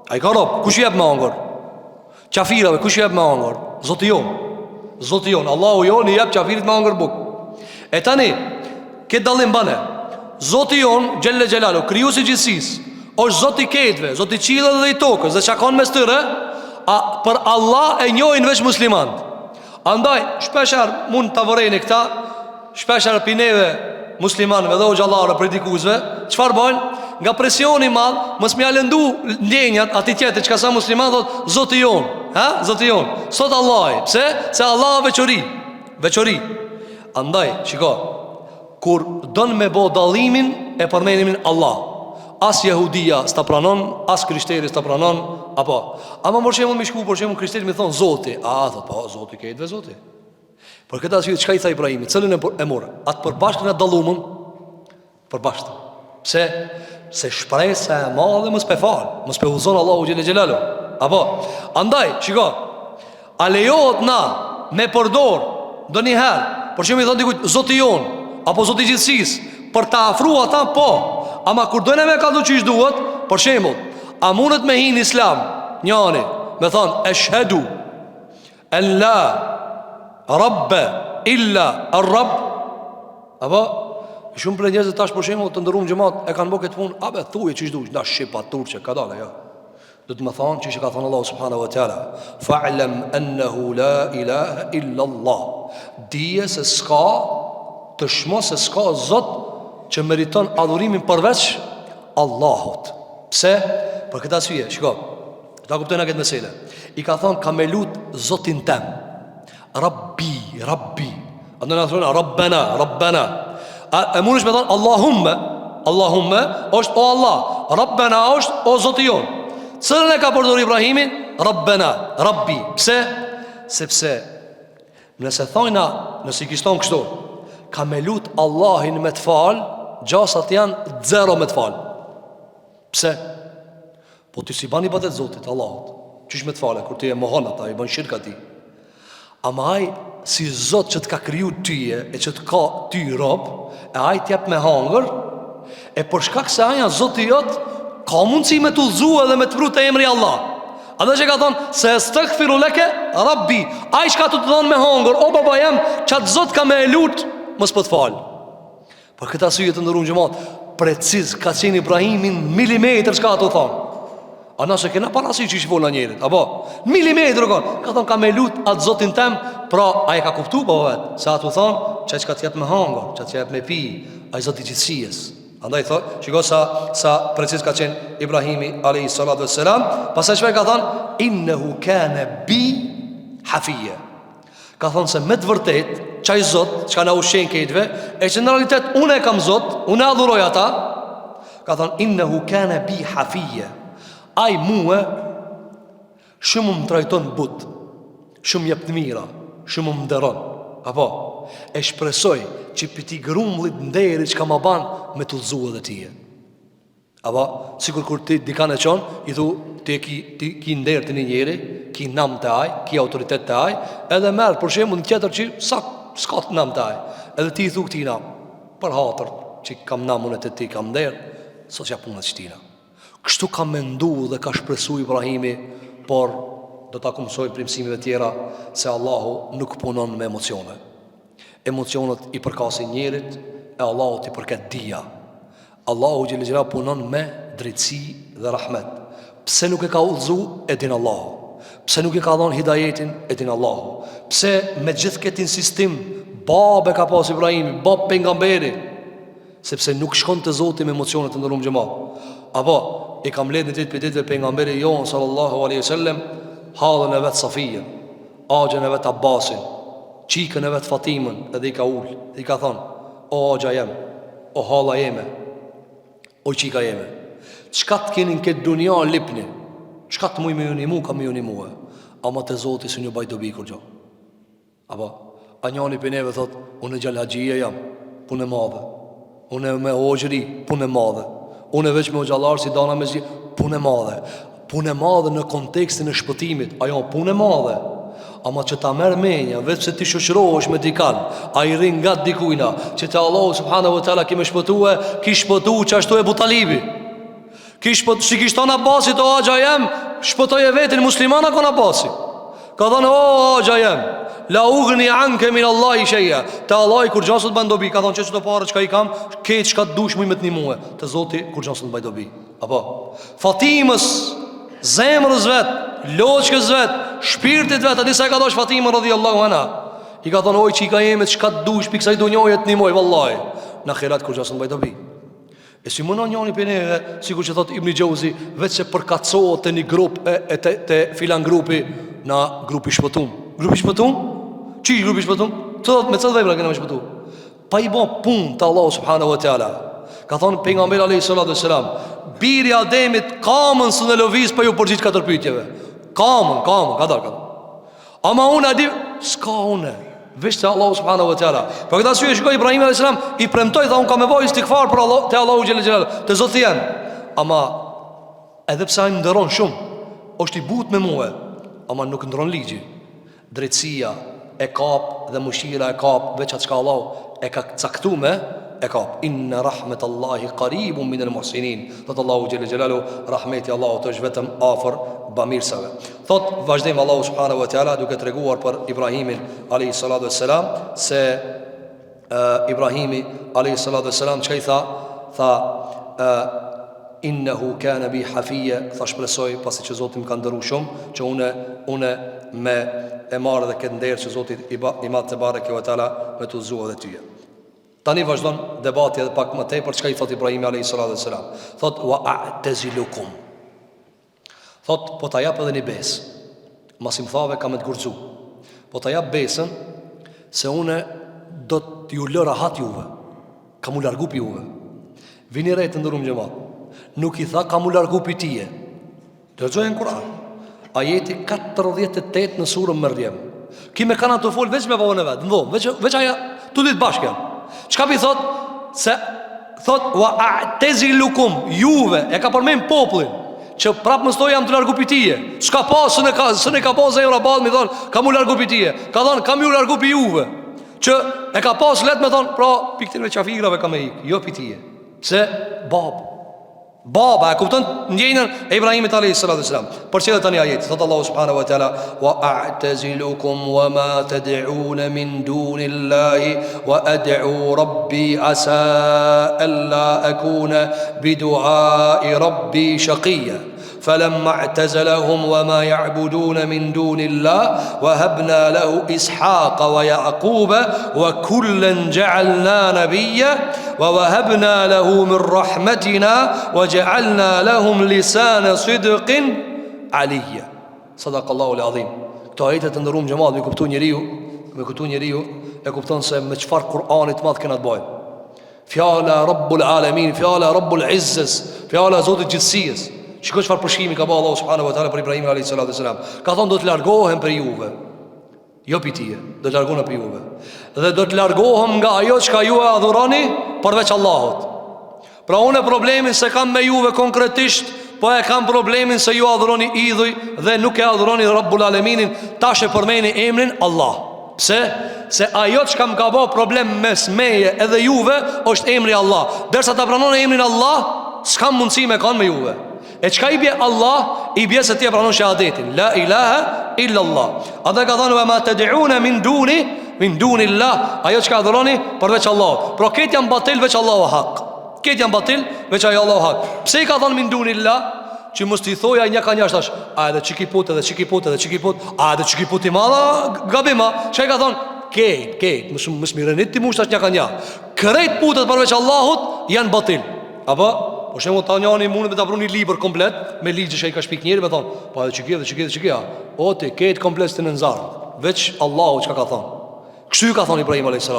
A i ka rob, kush jep me angër? Qafirave, kush jep me angër? Zoti jon, Allahu jon i jep qafirit me angër buk. E tani, këtë dalim bane, Zoti jon, Gjelle Gjelalu, kriju si gjithësis, është Zoti ketve, Zoti qilët dhe i tokës, dhe qakon mes tëre, për Allah e njojnë veç muslimant. Andaj, shpesher mund të vërejnë këta, shpesher pineve muslimanëve dhe o gjallarë për dikuzve, qëfar bojnë? Nga presioni madhë, mës me alëndu ndjenjat ati tjetër që ka sa musliman, thot, Zoti jon, Zoti jon, sot Allah, pse? Se Allah veçori. Andaj, shiko, kur dënë me bo dalimin e përmenimin Allah, as jehudia s'ta pranon, as krishteri s'ta pranon, apo, ama më shemun mi shku, për shemun krishteri mi thonë Zoti, thot, pa, Zoti kejtve Zoti. Për këtë asyut, qka i tha Ibrahimi, cëllin e morë, atë përbashkën e dalumën, përbashkën. Pse? Se shpresa e madhe mës pe falë, mës pe huzon Allahu Gjelle Gjelalu. Apo, andaj, shiko, a lejohet na me përdor do njëherë, për që mi thonë dikujt, Zoti jon, apo Zoti gjithësis, për ta afru ata, po, ama kur dojnë me ka du që ishtë duhet, për shembull, a mundet me hinë Islam, njani, me thonë, eshhedu, en la, Rabbe, illa ar-rabb. Apo shumë për njerëzit tash për shembull të ndërum xhamat e kanë bërë këtë punë, a be thuje çish dush, dash shipa turqe ka dalë ja. Do të më thonë çish e ka thënë Allahu subhanahu wa taala, fa'lam annahu la ilaha illa Allah. Dije se s'ka të shmo se s'ka Zot që meriton adhurimin përveç Allahut. Pse? Për këtë arsye, shiko. Ta kuptojna këtë meselë. I ka thonë ka me lut Zotin tem. Rabbi, Rabbi. Andë në thonë Rabbena, Rabbena. E mundesh me thonë Allahumme, Allahumme është o Allah, Rabbena është o Zoti jon. Cërën e ka përdor Ibrahimin? Rabbena, Rabbi. Pse? Sepse nëse thojna, nëse i kishton kështu, ka me lut Allahin me të fal, gjasat janë 0 me të fal. Pse? Po ti si ban i badet Zotit, Allahut, qysh me të fale, kur ti e mohon ata, i ban shirka ti. Ama aj, si Zot që të ka kriju tyje, e që të ka ty rob, e aj t'jep me hangër, e për shkak se aja Zoti jot, ka mundësi me të ullzu edhe me të pru të emri Allah. A dhe që ka thonë, se staghfiru leke, Rabbi, aj shka të thonë me hangër, o baba jem, qatë Zot ka me e lut, mos po të falë. Për këta syje të ndërru në gjëmat, preciz ka qenë Ibrahimin milimetër shka të thonë. A nëse kena parasi që i shvola njerit, apo milimetër ka thonë ka me lut atë Zotin tem, pra a e ka kuptu pa vetë, se atë u thonë, që ka të jetë me hangër, që të jetë me pi, a i Zoti gjithësijes. Andaj thotë, shiko sa precis ka qenë Ibrahimi alayhi salatu wassalam, pastaj çfarë ka thonë, innehu kana bi hafiyya. Ka thonë se me të vërtet, qaj Zot, që ka na ushen kejtve, e që në realitet unë e kam Zot, unë e adhuroj ata, ka thonë, innehu kana bi hafiyya. Ai muë shumë më trajton but, shumë jep të mira, shumë më nderon. Apo e shpresoj që piti grumbullit nderi që ka ma ban me të lëzua dhe tije. Apo sikur kur ti dikan e qon, i thu ti ki nder të një njeri, ki nam të aj, ki autoritet të aj, edhe merë për shemë në tjetër që s'ka të nam të aj, edhe ti i thu këti nam, për hatër që kam namun e të ti kam nder, sot që punët që tina. Kështu ka mendu dhe ka shpresu Ibrahimi, por do ta kumsoj primësimive tjera se Allahu nuk punon me emocione. Emocionet i përkasin njerit, e Allahu i përket dia. Allahu gjela punon me drejtësi dhe rahmet. Pse nuk e ka udhëzu, e din Allahu. Pse nuk e ka dhënë hidajetin, e din Allahu. Pse me gjithë këtë insistim babe ka pas Ibrahimi, bab pejgamberi, sepse nuk shkon te Zoti me emocionet të ndërum xhamat. Apo i kam ledh në ditë për ditë pejgamberi jon sallallahu alaihi wasallam hallën e vet Safijën, axhën e vet Abbasin, çikën e vet Fatimën, edhe i ka ul, dhe i ka thonë: "O axha jem, o halla jeme, o çika jeme, çka të keni në këtë dunja lipni, çka të muj me ju nimu, ka me ju nimu, ama te Zoti s'u një baj dobi kur gjë." Apo a njëri për neve thot: "Unë xhalhaxhia jam, punë e madhe. Unë me hoxhri, punë e madhe. Unë veç me xhallar si dana me zi, punë e madhe." Punë e madhe në kontekstin e shpëtimit, ajo punë e madhe. Ama që ta merë menja, vetë se ti shoqërohesh me dikan, a i rinë nga dikujna, që të Allahu subhanahu wa ta'ala kime shpëtue, ki shpëtu që ashtu e Butalibi. Si kishton Abbasit, o axha jem, shpëtoj e vetin muslimana kon Abbasit. Ka thënë: "O axha jem, la ughni anke min Allahi shay'a." Te Allahi kur gjasët bënë dobi, ka thonë që të parë që ka i kam, ketë që ka të dush muj me të një muë, te Zoti kur gjasët bënë dobi. Apo Fatimës, zemrës vetë, loqës vetë, shpirtit vetë, disa e ka dosh Fatimën radhiyallahu anha, i ka thonë: "Oj që i ka jeme, që ka të dush, piksa i do njohet një muj, vallaj." Në akhirat kur gjasët bënë dobi. E si mëna njani për neve, sikur që thot Ibn Gjauzi, veç se përkacohet të një grup të filan grupi, na grupi shpëtum. Grupi shpëtum? Qish grupi shpëtum? Me cëtë vejbra këna me shpëtu? Pa i bo pun të Allahu subhanahu wa ta'ala. Ka thonë pejgamberi alayhi salatu wassalam: "Biri Ademit kamën së në lëviz pa ju përgjit 4 pyetjeve." Kamën, ka darë. Ama unë adi, s'ka une, veç të Allahu subhanahu wa ta'ala. Për këta syje shikoj Ibrahim alayhi salam, i premtoj tha unë ka me boj istikfar për Allah, të Allahu xhelel xhelal, të Zoti jem. Ama edhe pse ai më nderon shumë, është i but me mua, ama nuk ndron ligji. Drejtësia, e kap dhe mëshira e kap veç atë çka Allahu e ka caktuar e kap. Inna rahmetallahi qaribun minal muhsinin. Thot Allahu xhelle xhelalu, rahmeti Allahut është vetëm afër bamirësave. Thot vazhdojmë Allahu subhanahu wa taala duke treguar për Ibrahimin alayhi salatu wassalam se Ibrahimi alayhi salatu wassalam çka i tha innehu kana bi hafiya, tha shpresoj pasi që Zoti më ka ndëruar shumë që une me e marrë dhe këtë nderë që Zoti i madh te bareke ve taala me të udhëzuar dhe tyje. Tani vazhdon debati edhe pak më tepër çka i thot Ibrahimi alayhi salatu wassalam. Thot wa a'tazilukum. Thot po ta jap edhe një besë. Mos i thave kam të gurxu. Po ta jap besën se une do t'ju lë rahat juve. Kam u largu pi juve. Vini re të ndërum xhamat. Nuk i tha kam u largu pi tije. Lexojnë Kur'an. Ajeti 48 në surën Maryam. Ki me kanë të fol veç me babën e vet. Ndom, veç aja tu ditë bashkë. Çka pi thot? Se thot wa a'tazilukum, juve e ka përmend popullin që prap më stoj jam të largu pi tije. S'ka pas, s'e ka pas zemra ball mi thon kam u largu pi tije. Ka thon kam u largu pi juve. Që e ka pas let me thon pra pikëve qafirave kam e ik, jo pi tije. Se Baba e kupton ndjenjën e Ibrahimit alayhi salatu wasalam. Por çelë tani ajeti thot Allahu subhanahu wa taala wa a'tazilukum wa ma tad'un min dunillahi wa ad'u rabbi asa alla akuna bi du'a'i rabbi shaqiya. فلما اعتزلهم وما يعبدون من دون الله وهبنا له إسحاق ويعقوب وكلا جعلنا نبيا ووهبنا له من رحمتنا وجعلنا لهم لسان صدق عليا. صدق الله العظيم. Këto ajete të ndëruam xhamat me kuptu njeriu e kupton se me çfarë Kur'anit të madh kena të bëjmë. Fjala Rabbul Alamin, fjala Rabbul Izzes, fjala Zotit gjithësisë. Shikoj çfarë përshkrimi ka bëu Allahu subhanahu wa taala për Ibrahimin alayhi salatu wasalam. Ka thonë do të largohem për juve. Jo pitije, do të largohem për juve. Dhe do të largohem nga ajo çka ju e adhuroni përveç Allahut. Pra unë problemin se kam me juve konkretisht, po e kam problemin se ju adhuroni idhuj dhe nuk e adhuroni Rabbul Alaminin, tash e përmeni emrin Allah. Pse? Se ajo çka më ka bëu problem mes meje edhe juve është emri Allah. Derisa ta pranoni emrin Allah, s'kam mundësi me kanë me juve. E qka i bje Allah, i bje se ti e pranon shahadetin la ilaha illa Allah. A dhe ka thënë ve ma të diune min duni Allah, ajo qka adhuroni përveç Allah. Pro ketë janë batil veç Allah o haq. Ketë janë batil veç ajo Allah o haq. Pse i ka thënë min duni Allah? Që mës t'i thoja një ka njështë tash a edhe qikiput edhe qikiput edhe qikiput, a edhe qikiput i madha gabima. Që i ka thënë ketë mës mirenit ti mushtash një ka një. Kërejt putet përveç Allahut janë batil. Apo? Po shemë të njani mundë me të apru një liber komplet me ligjë që i ka shpik njeri me thonë po edhe që kia o ti ketë komplet të në nëzarë veç Allahu që ka thonë. Kështu ka thonë Ibrahim a.s.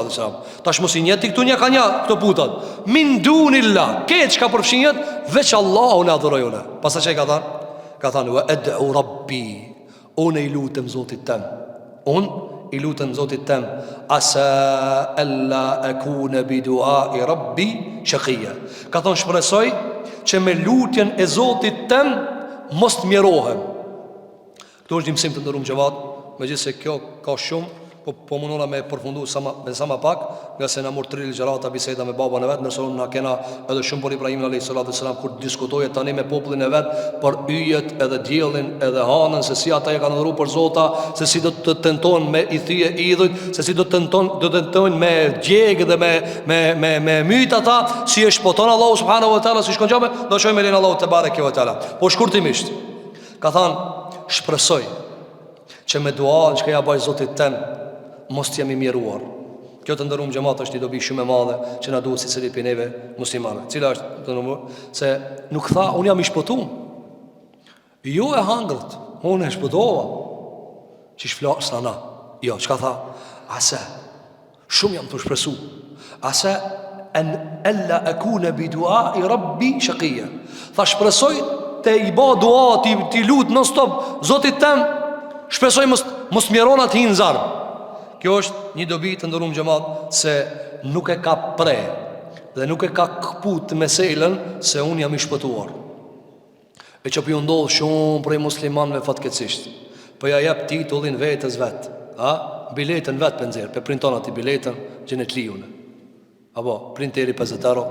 Tash mos i njeti këtu një ka një këto putat min dunillah, ketë që ka përfshinjet veç Allahu në adhurojone. Pasa që i ka thonë? Ka thonë wa ed'u rabbi, unë i lutëm zotit tem, unë i lutëm zotit tem asa alla akuna bi du'a i rabbi shaqia. Ka thonë shpresoj që me lutjen e zotit tem mos të mjerohem. Këto është një mësim të ndërum xhavat. Megjithëse kjo ka shumë, po mundona me përfundu sa më pak, nga se na mor 3 ligjërata biseda me babën e vet, ndërsa na kena edhe shumë për Ibrahimin alayhis salam kur diskutoje tani me popullin e vet për yjet edhe diellin edhe hanën, se si ata e kanë dhëruar për Zota, se si do të tentojnë me i thye idhujt, se si do të tentojnë me gjegë dhe me myt ata, si e shpoton Allahu subhanahu wa taala, si shkon xhabe, do shohim me Allahu te bareke ve taala. Po shkurtimisht, ka thënë shpresoj që me dua që ja bëj Zotit tem mos të jemi mjeruar. Kjo të ndërum xhamat është një dobi shumë e madhe që na duhet secili prej neve muslimanëve. Cila është të ndërum se nuk tha unë jam i shpëtuar. Jo e hangët, unë e shpëtova. Që shflas ana. Jo, çka tha? Asa. Shumë jam të shpresu. Asa an alla akuna bi du'a i rabbi shaqiya. Tha shpresoj te i bë dua ti lut non stop Zotit tem, shpresoj mos mjerona të hinë zarë. Kjo është një dobi të ndërum xhamat se nuk e ka pre dhe nuk e ka këput meselën se unë jam i shpëtuar. E që për ju ndodhë shumë prej muslimanëve fatkeqësisht, po ja jep titullin vetës vetë, biletën vetë për nxerë, për printon ati biletën gjenet lijune. Apo, printeri 50 euro,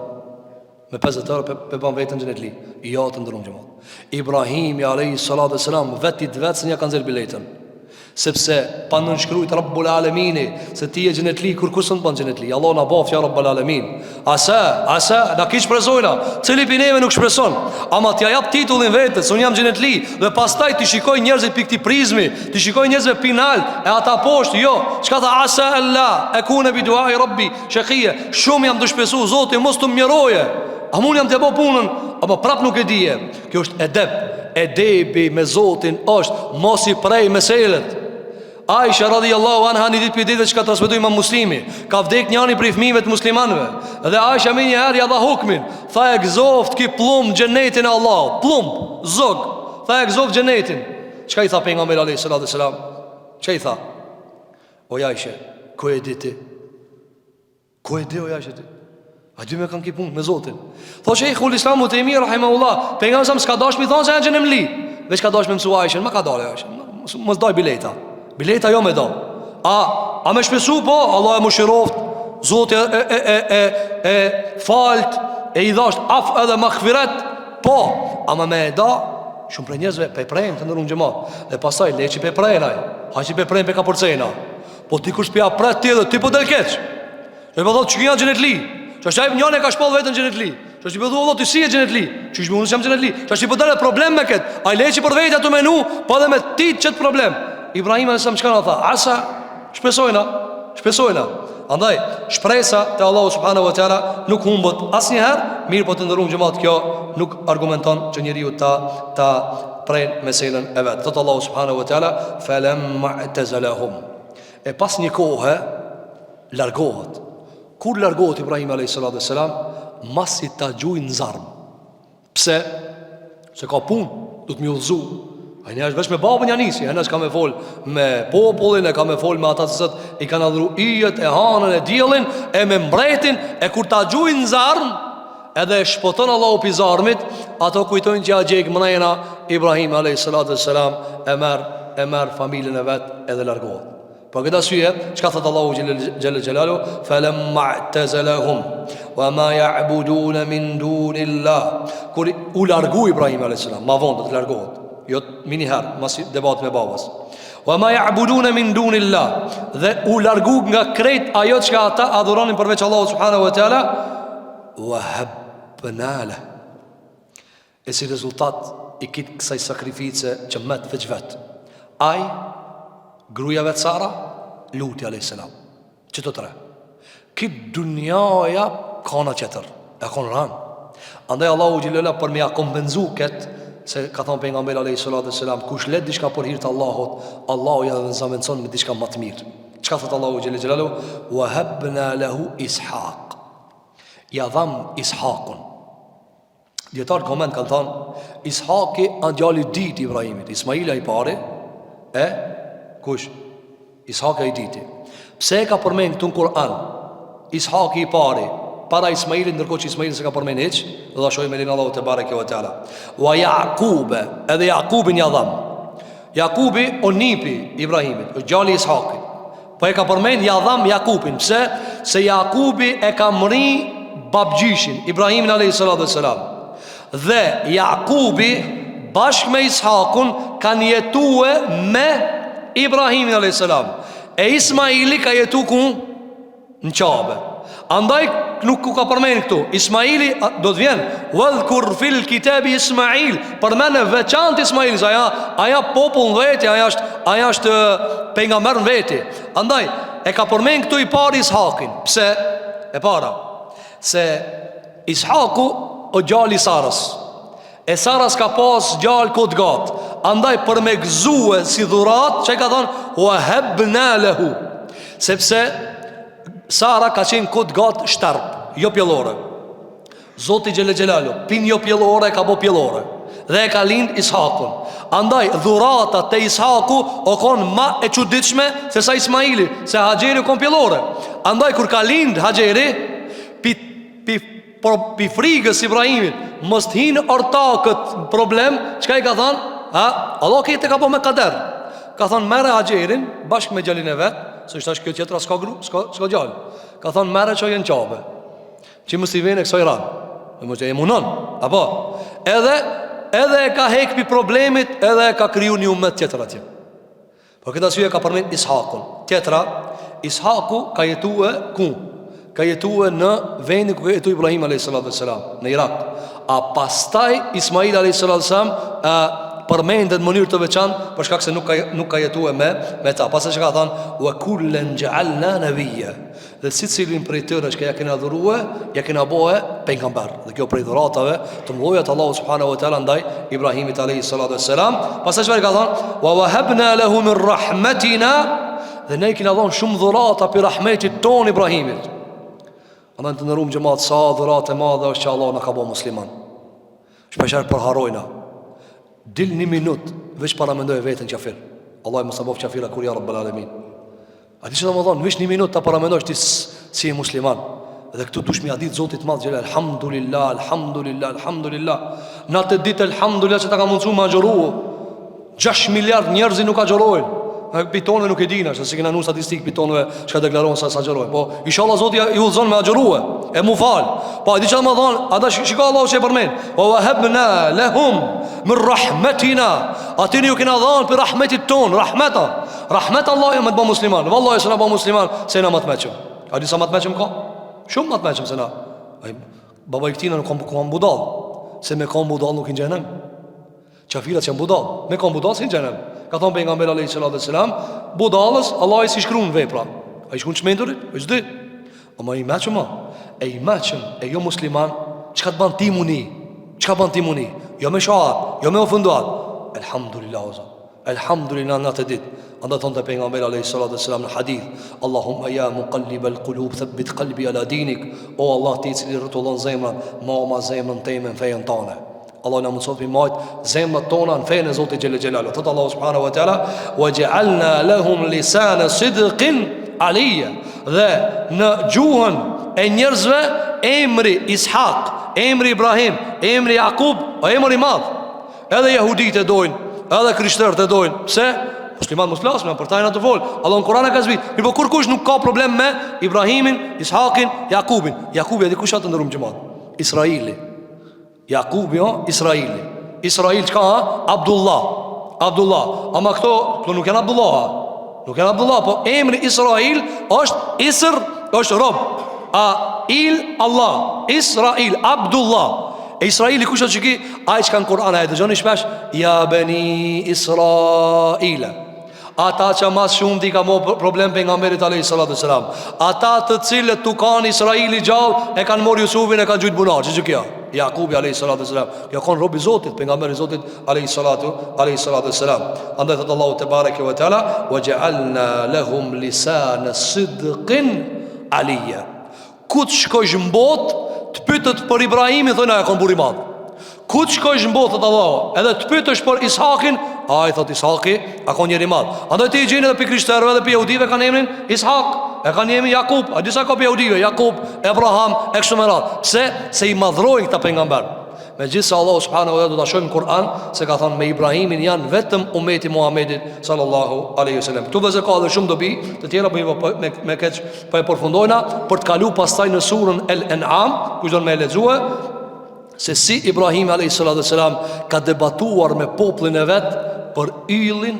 me 50 euro për ban vetën gjenet li. I ja të ndërrumë gjëmat. Ibrahimi a.s. vetë se nja kanë zirë biletën, sepse pa nënshkrujt Rabbul Alemini se ti e gjenet li, kur kusën të ban gjenet li. Allah në bafë që Rabbul Alemin. Asa, na ki shpresojna, cili pineve nuk shpreson. Ama t'ja jap titullin vetës, unë jam gjenet li. Dhe pastaj t'i shikoj njerëzit për këti prizmi, t'i shikoj njerëzve pinal, e ata poshtë, jo. Qka tha, asa Allah, e kune bi duaj Rabbi, shekije, shumë jam të shpesu, Zotë, mos të mjeroje. A mun jam të bo punën, apo prap nuk e dije. Kjo është edep. Edebi me Zotin është mos i prej meselet. Aisha radhiyallahu anha një ditë për ditëve që ka transmetuar Imam Muslimi, ka vdek njëri prej fëmijëve të muslimanëve. Dhe Aisha më njëherë ja dha hukmin, tha e gëzoft ki plumb xhenetin e Allahut, plumb, zog, tha e gëzoft xhenetin. Çka i tha pejgamberi alayhis salam? Çka i tha? O Aisha, ku e di ti? Ku e di o Aisha ti? A dy me kanë ki punë me Zotin. Tha Sheikhul Islam Utaimi rahimahullah, pejgamberi s'ka dashur mi thonë se janë xhenem li, veç ka dashur me mësua Aisha, më ka dalë Aisha. Mos daj bileta. Bileta jo me do. A me shpesu po, Allah e më shiroft, Zotë e falt, e i dhasht af edhe maghfiret, po, ama me e da, shumë për njëzve pe prejnë të nërrunë gjema. Dhe pasaj, leqi pe prejnaj, haqi pe prejnë pe ka përcena. Po ti kush pja pret ti edhe, ti po del keq. Që po thot që kja gjenet li, që është qaj njën e ka shpall vetën gjenet li, që është i përdhu Allah të si e gjenet li, që është unë që jam gjenet li, që është i përdele problem me ketë, a i leqi për vejtë të menu, po edhe me ti qëtë problem. Ibrahim a.s. qëka në tha? Asa, shpesojna. Andaj, shpresa të Allahu subhanahu wa ta'ala nuk humbët as njëherë, mirë po të ndërum gjëmat kjo nuk argumenton që njeriu ta prejnë meselën e vetë. Thëtë Allahu subhanahu wa ta'ala, falamma i'tazalahum. E pas një kohë, largohet. Kur largohet Ibrahim a.s. masi ta gjujnë në zarmë. Pse? Se ka punë, du të mjullëzu. A një është vesh me babën janisi, a një është ka me fol me popullin, e ka me fol me ata të sët i ka në dhru ijet, e hanën, e djelin, e me mbretin, e kur ta gjujnë në zarmë, edhe shpoton Allah u pi zarmit, ato kujtojnë që ja gjekë mrejna Ibrahim a.s. e merë familjen e vetë edhe largohet. Po këta syje, qka thëtë Allahu gjellë gjelalu, falamma i'tazalahum wa ma ya'buduna min dunillah. Kur u largu Ibrahim a.s. ma vonë të largohet, jo mini herë, mas debat me babas. Wa ma ya'buduna min dunillah, dhe u largu nga krejt ajo që ata adhuronin përveç Allahu subhanahu wa ta'ala, wa habna la. E si rezultat i kitë kësaj sakrifice që metë veç vetë, aj gruja vetë Sara, Luti a.s. Që të tre kitë dunjaja kana qëtër, e konë ranë. Andaj Allahu gjillela për me ja kompenzu këtë, se ka thonë pejgamberi a.s. kush let diçka për hir të Allahut, Allahu ja dhe nëzamencon me diçka më të mirë. Çka thot Allahu xhelalu? Wa habna lahu Ishaq. Ja dham Ishaqun. Dietar koment kanë thonë Ishaqi anë djali i dytë i Ibrahimit, Ismaili ai pari, e kush? Ishaqi ai dytë. Pse e ka përmend këtu në Kur'an Ishaqi i pari para Ismailit, ndërkohë që Ismaili se ka përmend hiç, do ta shohim elin Allahu te bareke ve teala. Wa Yaqub, edhe Yaqubin ja dham. Jakubi o nipi Ibrahimit, o gjali Ishaqit. Po e ka përmend ja dham Jakubin. Pse? Se Jakubi e ka mri babgjishin Ibrahimin a.s. Dhe Jakubi bashkë me Ishaqun kanë jetue me Ibrahimin a.s. E Ismaili ka jetu ku? Në Qabe. Andaj nuk ku ka përmenë këtu Ismaili do të vjen Wadhkur fil kitabi Ismail, përmenë veçant Ismail, aja popull në veti, aja është pejgamber në veti. Andaj e ka përmenë këtu i pari Ishaqin. Pse? E para se Ishaqu o gjali Sarës, e Sarës ka pas gjallë këtë gatë. Andaj për me gëzue si dhurat, që e ka thonë wa habna lahu, sepse Sara ka qenë këtë gatë shtarp, jo pjellore. Zoti Gjelle Gjelalu pin jo pjellore, ka bo pjellore, dhe e ka lind Ishaqun. Andaj dhurata të Ishaqu o konë ma e quditshme se sa Ismaili, se Hajeri o konë pjellore. Andaj kur ka lind Hajeri, pi frigës Ibrahimit mos t'hinë ortakët problem, qka i ka thonë? Allah kete ka po me kader. Ka thonë mere Hajerin bashkë me gjalin e vetë, Se është kjo tjetra s'ka gjallë. Ka thonë mere që jenë qabe, që mës i vene kësaj ranë, dhe mështë e munon. Apo edhe e ka hekpi problemit, edhe e ka kriju një umet tjetër atje. Por këtë asyje ka përmen Ishakun. Tjetra, Ishaku ka jetu e ku? Ka jetu e në vendin ku ka jetu Ibrahim a.s. në Irak. A pastaj Ismail a.s. përmendet në mënyrë të veçantë për shkak se nuk ka jetuar me ta. Pastaj që ka thënë wa kullan ja'alna nabiyya. Dhe secilin prej tyre që ja kena dhuruar, ja kena bëu pejgamber. Dhe kjo prej dhuratave të mëdha të Allahut subhanahu wa taala ndaj Ibrahimit alayhi salatu wassalam. Pastaj çfarë ka thënë? Wa wahabna lahu min rahmatina. Dhe ne kena dhënë shumë dhurata për rahmetit ton Ibrahimit. Andaj të ndërum xhamat sa dhuratë e madhe është që Allah na ka bëu musliman. Shpeshherë përharojna. Dil një minut veç para mendoj vetën qafir. Allah më sabov qafira kur ja rabbel alamin. A di që të më thonë, veç një minut ta para mendoj ti si musliman. Dhe këtu dush mi adit Zotit madh xhelal, alhamdulillah, alhamdulillah, alhamdulillah. Na të ditë alhamdulillah që ta ka mundsu ma xhoruo. 6 miliard njerëz nuk ka xhorojnë. Pitonëve nuk e dina, se kena nu statistik pitonëve që ka deklarohen sa xhorojnë. Po inshallah Zoti i udhëzon me xhorue. E mu fal. Po a di që të më thonë, ata shiko Allahu që e përmend. Wa wahabna lahum min rahmatina. Atini ju kena dhënë për rahmetit ton, rahmeta. Rahmet Allah më të bë musliman. Vallahi se na bë musliman, se na më të mëçëm. A di sa më të mëçëm ka? Shumë më të mëçëm se na. Ai baba i këtina nuk ka budall. Se me ka budall nuk i xhenem. Qafirat që janë budall, me ka budall si në xhenem. Ka thonë pejgamberi alayhi salatu wasalam, budallës Allah i si shkruan vepra. Ai shkon çmendurit, ai s'di. Ama i mëçëm, e mëçëm, e jo musliman, çka të bën ti muni? Çka bën ti muni? Jo me shohat, jo me ofunduat. Elhamdulillah o Zot. Elhamdulillah në atë ditë. Andaj thonë pejgamberi alayhi salatu wasalam në hadith, Allahumma ya muqallibal qulub thabbit qalbi ala dinik. O Allah, ti i cili rrotullon zemrat, ma zemrën time në fejen tënde. Allah na mëson të majt zemrat tona në fenë e Zotit xhelel xhelalu. Thot Allah subhanahu wa taala, wa ja'alna lahum lisana sidqin aliya. Dhe në gjuhën e njerëzve emri Ishak, emri Ibrahim, emri Jakub, emri i madh. Edhe jehudit e dojnë, edhe krishterët e dojnë. Pse? Musliman mos flasim për ta të fol. Allah në Kur'an e ka zbrit. Mirë, po kur kush nuk ka problem me Ibrahimin, Ishakin, Jakubin. Jakubi edhe kush atë ndërum xhamat? Israili. Jakubi, Israili. Israil çka? Abdullah. Ama këto nuk janë Abdullah. Nuk janë Abdullah, po emri Israil është Isr, është rob. Allah, Israil, Abdullah. Israili kush është që ai që kanë Kur'an e dëgjoni shpesh ja bani Israila. Ata që mas shumë ti ka mo problem pejgamberit alayhi salatu wasalam. Ata të cilët tu kanë Israili gjallë e kanë morë Jusufin e kanë gjujt bunar. Ç'është kjo? Jakubi alayhi salatu wasalam. Kjo kon robi i Zotit, pejgamberi i Zotit alayhi salatu wasalam. Andaj thot Allahu te bareke ve teala, "Wa ja'alna lahum lisana sidqin aliya." Ku të shkojsh në botë, të pyetët për Ibrahimin, thonë ai ka burr i madh. Ku të shkojsh në botë, thot Allahu, edhe të pyetësh për Ishakin, ai thot Ishaki, a ka njëri i madh. Andaj ti gjeni edhe për krishterëve dhe për jehudive kanë emrin Ishak, e kanë emrin Jakub, a disa ka për jehudive, Jakub, Abraham, e kështu me radhë. Pse? Se i madhrojnë këta pejgamber. Megjithëse Allahu subhanahu wa taala do ta shohim në Kur'an se ka thënë me Ibrahimin janë vetëm ummeti Muhamedit sallallahu alaihi wasallam. Këtu vëzë ka edhe shumë dobi, të tjera me keq po e përfundojna për të kaluar pastaj në surën El-An'am, ku do të më lexuë se si Ibrahim alayhi salatu wasalam ka debatuar me popullin e vet për yllin,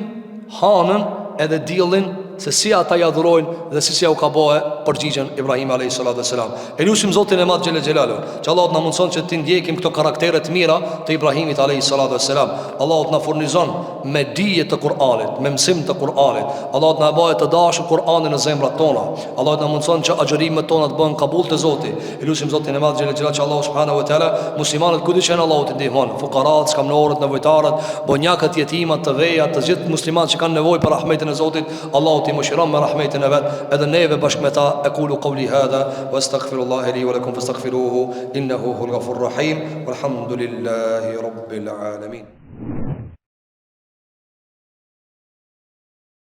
hanën edhe diellin, se si ata ja adhurojnë dhe si u ka bëhe përgjigjen Ibrahim alayhi salatu wasalam. Elusim Zotin e madh xhelel xhelalu, që Allah na mundson që të ndjekim këto karaktere të mira të Ibrahimit alayhi salatu wasalam. Allah na furnizon me dije të Kur'anit, me mësim të Kur'anit. Allah na bëhet të dashur Kur'anin në zemrat tona. Allah na mundson që agjërimet tona të bëhen kabull te Zoti. Elusim Zotin e madh xhelel xhelalu që Allah subhanahu wa taala muslimanët kudo që Allah të ndihmon, fuqarat, skamnorët, nevojtarët, bonjakët, jetimat, të vejat, të gjithë muslimanët që kanë nevojë për rahmetin e Zotit, Allah مشرم رحمتنا بعد هذا النيف بشمتا أقول قولي هذا واستغفر الله لي ولكم فاستغفروه إنه هو الغفور الرحيم والحمد لله رب العالمين.